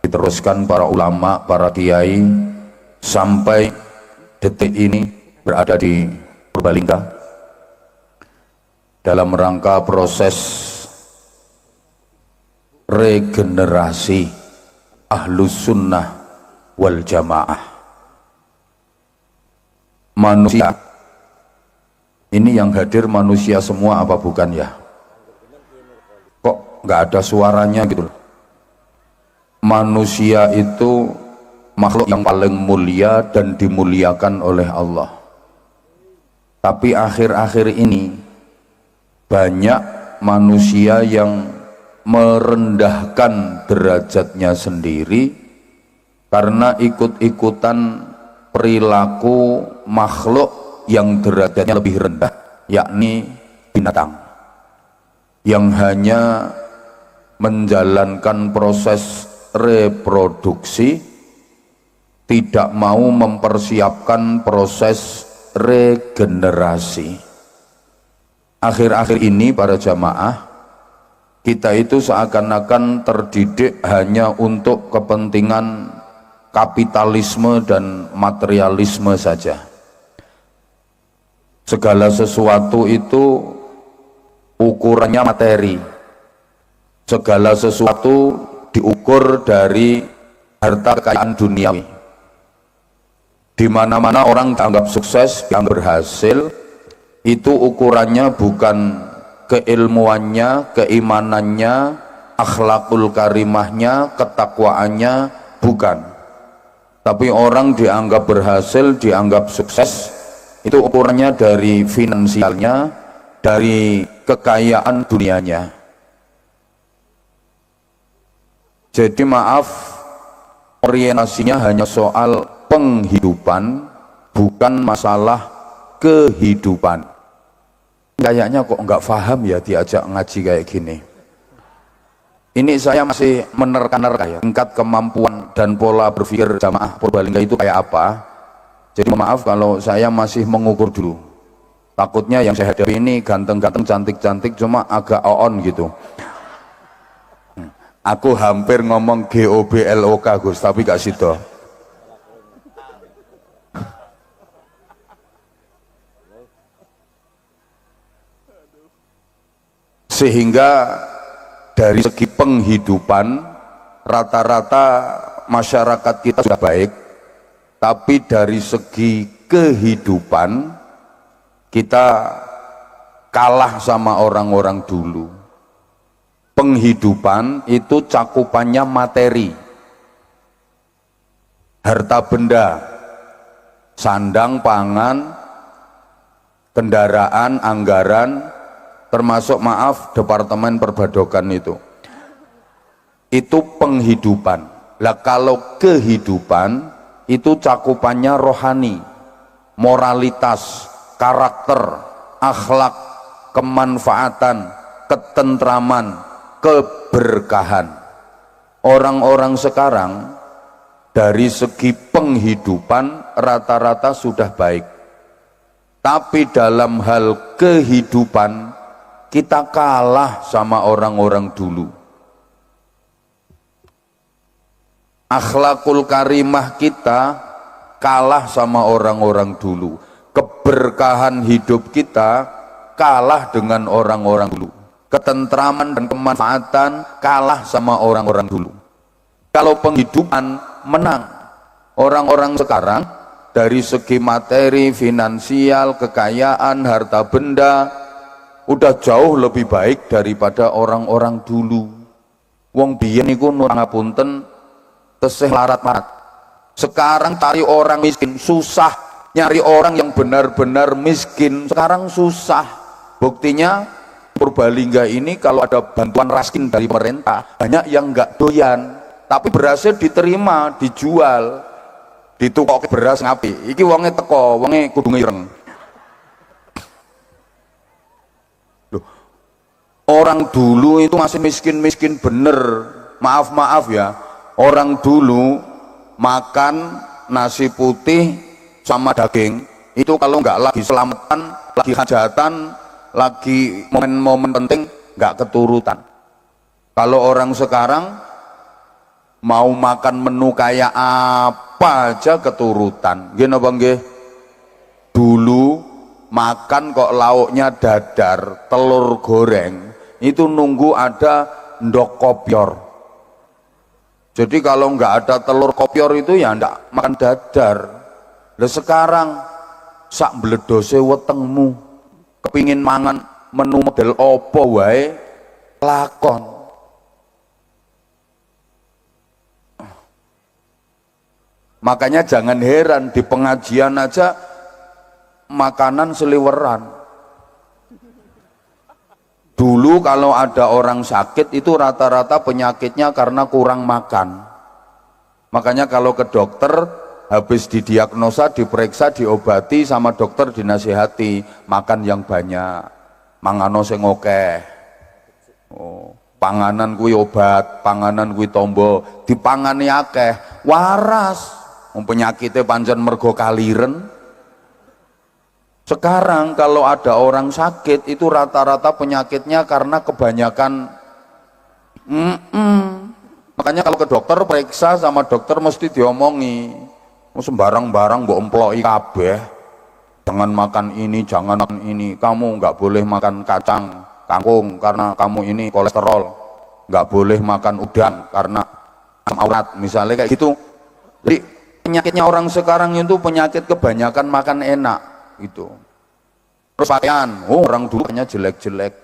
diteruskan para ulama, para kiai, sampai detik ini berada di Purbalingga dalam rangka proses regenerasi Ahlus Sunnah wal Jamaah. Manusia ini yang hadir manusia semua apa bukan ya? Kok nggak ada suaranya gitu? Manusia itu makhluk yang paling mulia dan dimuliakan oleh Allah. Tapi akhir-akhir ini banyak manusia yang merendahkan derajatnya sendiri karena ikut-ikutan perilaku makhluk yang derajatnya lebih rendah, yakni binatang yang hanya menjalankan proses reproduksi, tidak mau mempersiapkan proses regenerasi. Akhir-akhir ini para jamaah, kita itu seakan-akan terdidik hanya untuk kepentingan kapitalisme dan materialisme saja. Segala sesuatu itu ukurannya materi, segala sesuatu diukur dari harta kekayaan duniawi. Di mana-mana orang dianggap sukses, dianggap berhasil, itu ukurannya bukan keilmuannya, keimanannya, akhlakul karimahnya, ketakwaannya, bukan. Tapi orang dianggap berhasil, dianggap sukses, itu ukurannya dari finansialnya, dari kekayaan dunianya. Jadi maaf, orientasinya hanya soal penghidupan, bukan masalah kehidupan. Kayaknya kok nggak paham ya diajak ngaji kayak gini. Ini saya masih menerka-nerka ya, tingkat kemampuan dan pola berpikir jamaah Purbalingga itu kayak apa. Jadi maaf kalau saya masih mengukur dulu. Takutnya yang saya hadapi ini ganteng-ganteng, cantik-cantik, cuma agak on gitu. Aku hampir ngomong GOBLOK Gus, tapi gak sido. Sehingga dari segi penghidupan rata-rata masyarakat kita sudah baik, tapi dari segi kehidupan kita kalah sama orang-orang dulu. Penghidupan itu cakupannya materi, harta benda, sandang, pangan, kendaraan, anggaran, termasuk maaf departemen perbadokan itu penghidupan. Lah kalau kehidupan itu cakupannya rohani, moralitas, karakter, akhlak, kemanfaatan, ketentraman, keberkahan. Orang-orang sekarang dari segi penghidupan rata-rata sudah baik, tapi dalam hal kehidupan kita kalah sama orang-orang dulu. Akhlakul karimah kita kalah sama orang-orang dulu. Keberkahan hidup kita kalah dengan orang-orang dulu. Ketentraman dan kemanfaatan kalah sama orang-orang dulu. Kalau penghidupan menang. Orang-orang sekarang dari segi materi, finansial, kekayaan, harta benda udah jauh lebih baik daripada orang-orang dulu. Wong biyen niku nuwun ngapunten tesih larat-larat. Sekarang cari orang miskin susah, nyari orang yang benar-benar miskin sekarang susah. Buktinya Purbalingga ini kalau ada bantuan raskin dari pemerintah banyak yang nggak doyan, tapi berasnya diterima, dijual, ditukok beras ngapi. Iki wonge teko, wonge kudu ngireng. Orang dulu itu masih miskin-miskin bener. Maaf ya, orang dulu makan nasi putih sama daging itu kalau nggak lagi selamatan, lagi hajatan, lagi momen-momen penting nggak keturutan. Kalau orang sekarang mau makan menu kayak apa aja keturutan. Gini bang, dulu makan kok lauknya dadar, telur goreng, itu nunggu ada ndok kopior. Jadi kalau nggak ada telur kopior itu ya ndak makan dadar. Lah sekarang sak bledose wetengmu kepingin mangan menu model opo wae lakon. Makanya jangan heran di pengajian aja makanan seliweran. Dulu kalau ada orang sakit itu rata-rata penyakitnya karena kurang makan. Makanya kalau ke dokter habis didiagnosa, diperiksa, diobati sama dokter dinasihati makan yang banyak, mangano sing akeh. Oh, panganan kuwi obat, panganan kuwi tombo, dipangani akeh, waras. Penyakitnya pancen mergo kaliren. Sekarang kalau ada orang sakit itu rata-rata penyakitnya karena kebanyakan makanya kalau ke dokter periksa sama dokter mesti diomongi sembarang-barang mbok emploki kabeh, jangan makan ini, jangan makan ini, kamu nggak boleh makan kacang kangkung karena kamu ini kolesterol, nggak boleh makan udang karena aurat, misalnya kayak gitu. Jadi penyakitnya orang sekarang itu penyakit kebanyakan makan enak itu. Terus pakaian, orang dulu hanya jelek-jelek,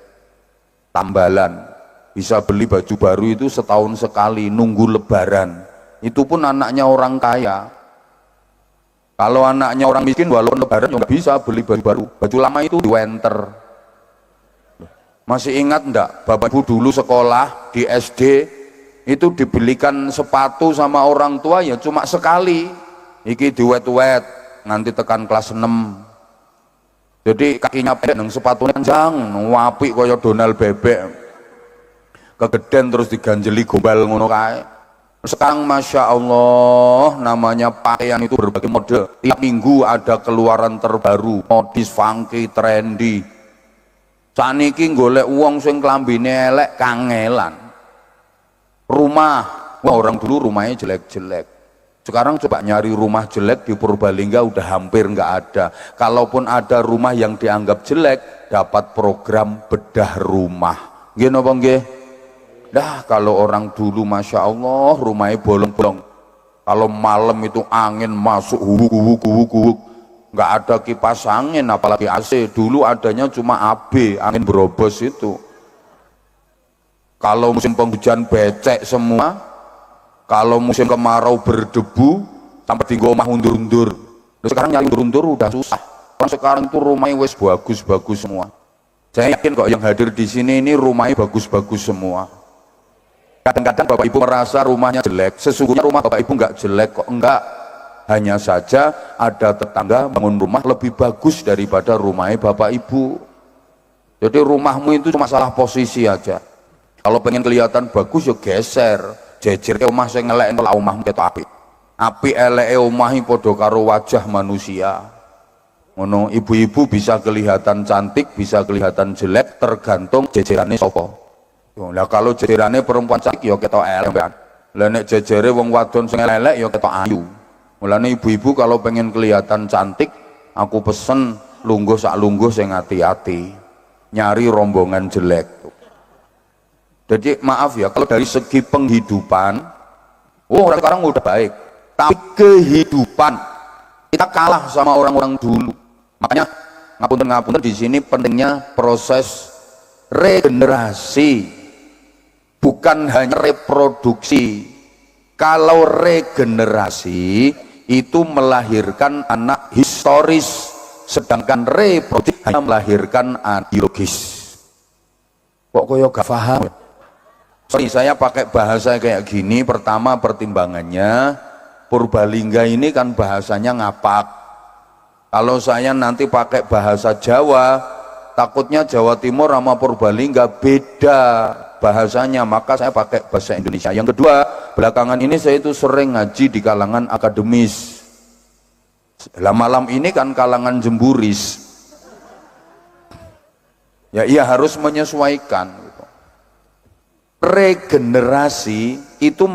tambalan, bisa beli baju baru itu setahun sekali, nunggu lebaran, itu pun anaknya orang kaya. Kalau anaknya orang miskin walaupun lebaran juga bisa beli baju baru, baju lama itu di winter. Masih ingat enggak bapak ibu dulu sekolah di SD itu dibelikan sepatu sama orang tua ya cuma sekali, iki diwet-wet nanti tekan kelas 6, jadi kakinya pendek nang sepatunya panjang wapi kaya Donald bebek, kegeden terus diganjeli gombal ngono kae. Sekarang Masya Allah namanya pakaian itu berbagai model, tiap minggu ada keluaran terbaru, modis, funky, trendy. Saniki golek uang sing klambine elek kangelan. Rumah, wah orang dulu rumahnya jelek-jelek. Sekarang coba nyari rumah jelek di Purbalingga udah hampir nggak ada. Kalaupun ada rumah yang dianggap jelek, dapat program bedah rumah. Gini apa nggih? Dah kalau orang dulu Masya Allah rumahnya bolong-bolong. Kalau malam itu angin masuk hubuk-hubuk, nggak ada kipas angin apalagi AC. Dulu adanya cuma AB, angin berobos itu. Kalau musim penghujan becek semua, kalau musim kemarau berdebu sampai tinggal omah undur-undur. Sekarang nyari undur-undur udah susah. Orang sekarang itu rumahnya wes bagus-bagus semua. Saya yakin kok yang hadir di sini ini rumahnya bagus-bagus semua. Kadang-kadang bapak ibu merasa rumahnya jelek, sesungguhnya rumah bapak ibu nggak jelek kok, enggak. Hanya saja ada tetangga bangun rumah lebih bagus daripada rumahnya bapak ibu. Jadi rumahmu itu cuma salah posisi aja. Kalau pengen kelihatan bagus ya geser, jejer omah sing elek nek omahmu ketok apik. Apik eleke omahi padha karo wajah manusia. Ngono, ibu-ibu bisa kelihatan cantik, bisa kelihatan jelek tergantung jejerane sapa. Lah kalau jejerane perempuan cantik ya ketok elek. Lah nek jejere wong wadon sing elek ya ketok ayu. Mulane ibu-ibu kalau pengen kelihatan cantik, aku pesen lungguh sak lungguh sing hati-hati. Nyari rombongan jelek. Jadi maaf ya, kalau dari segi penghidupan, orang sekarang udah baik. Tapi kehidupan, kita kalah sama orang-orang dulu. Makanya ngapunten-ngapunten di sini pentingnya proses regenerasi, bukan hanya reproduksi. Kalau regenerasi itu melahirkan anak historis, sedangkan reproduksi hanya melahirkan anak biologis. Kok koyo gak paham? Sorry, saya pakai bahasa kayak gini. Pertama pertimbangannya, Purbalingga ini kan bahasanya ngapak. Kalau saya nanti pakai bahasa Jawa, takutnya Jawa Timur sama Purbalingga beda bahasanya, maka saya pakai bahasa Indonesia. Yang kedua, belakangan ini saya itu sering ngaji di kalangan akademis. Lah malam ini kan kalangan jemburis. Ya iya harus menyesuaikan. Regenerasi itu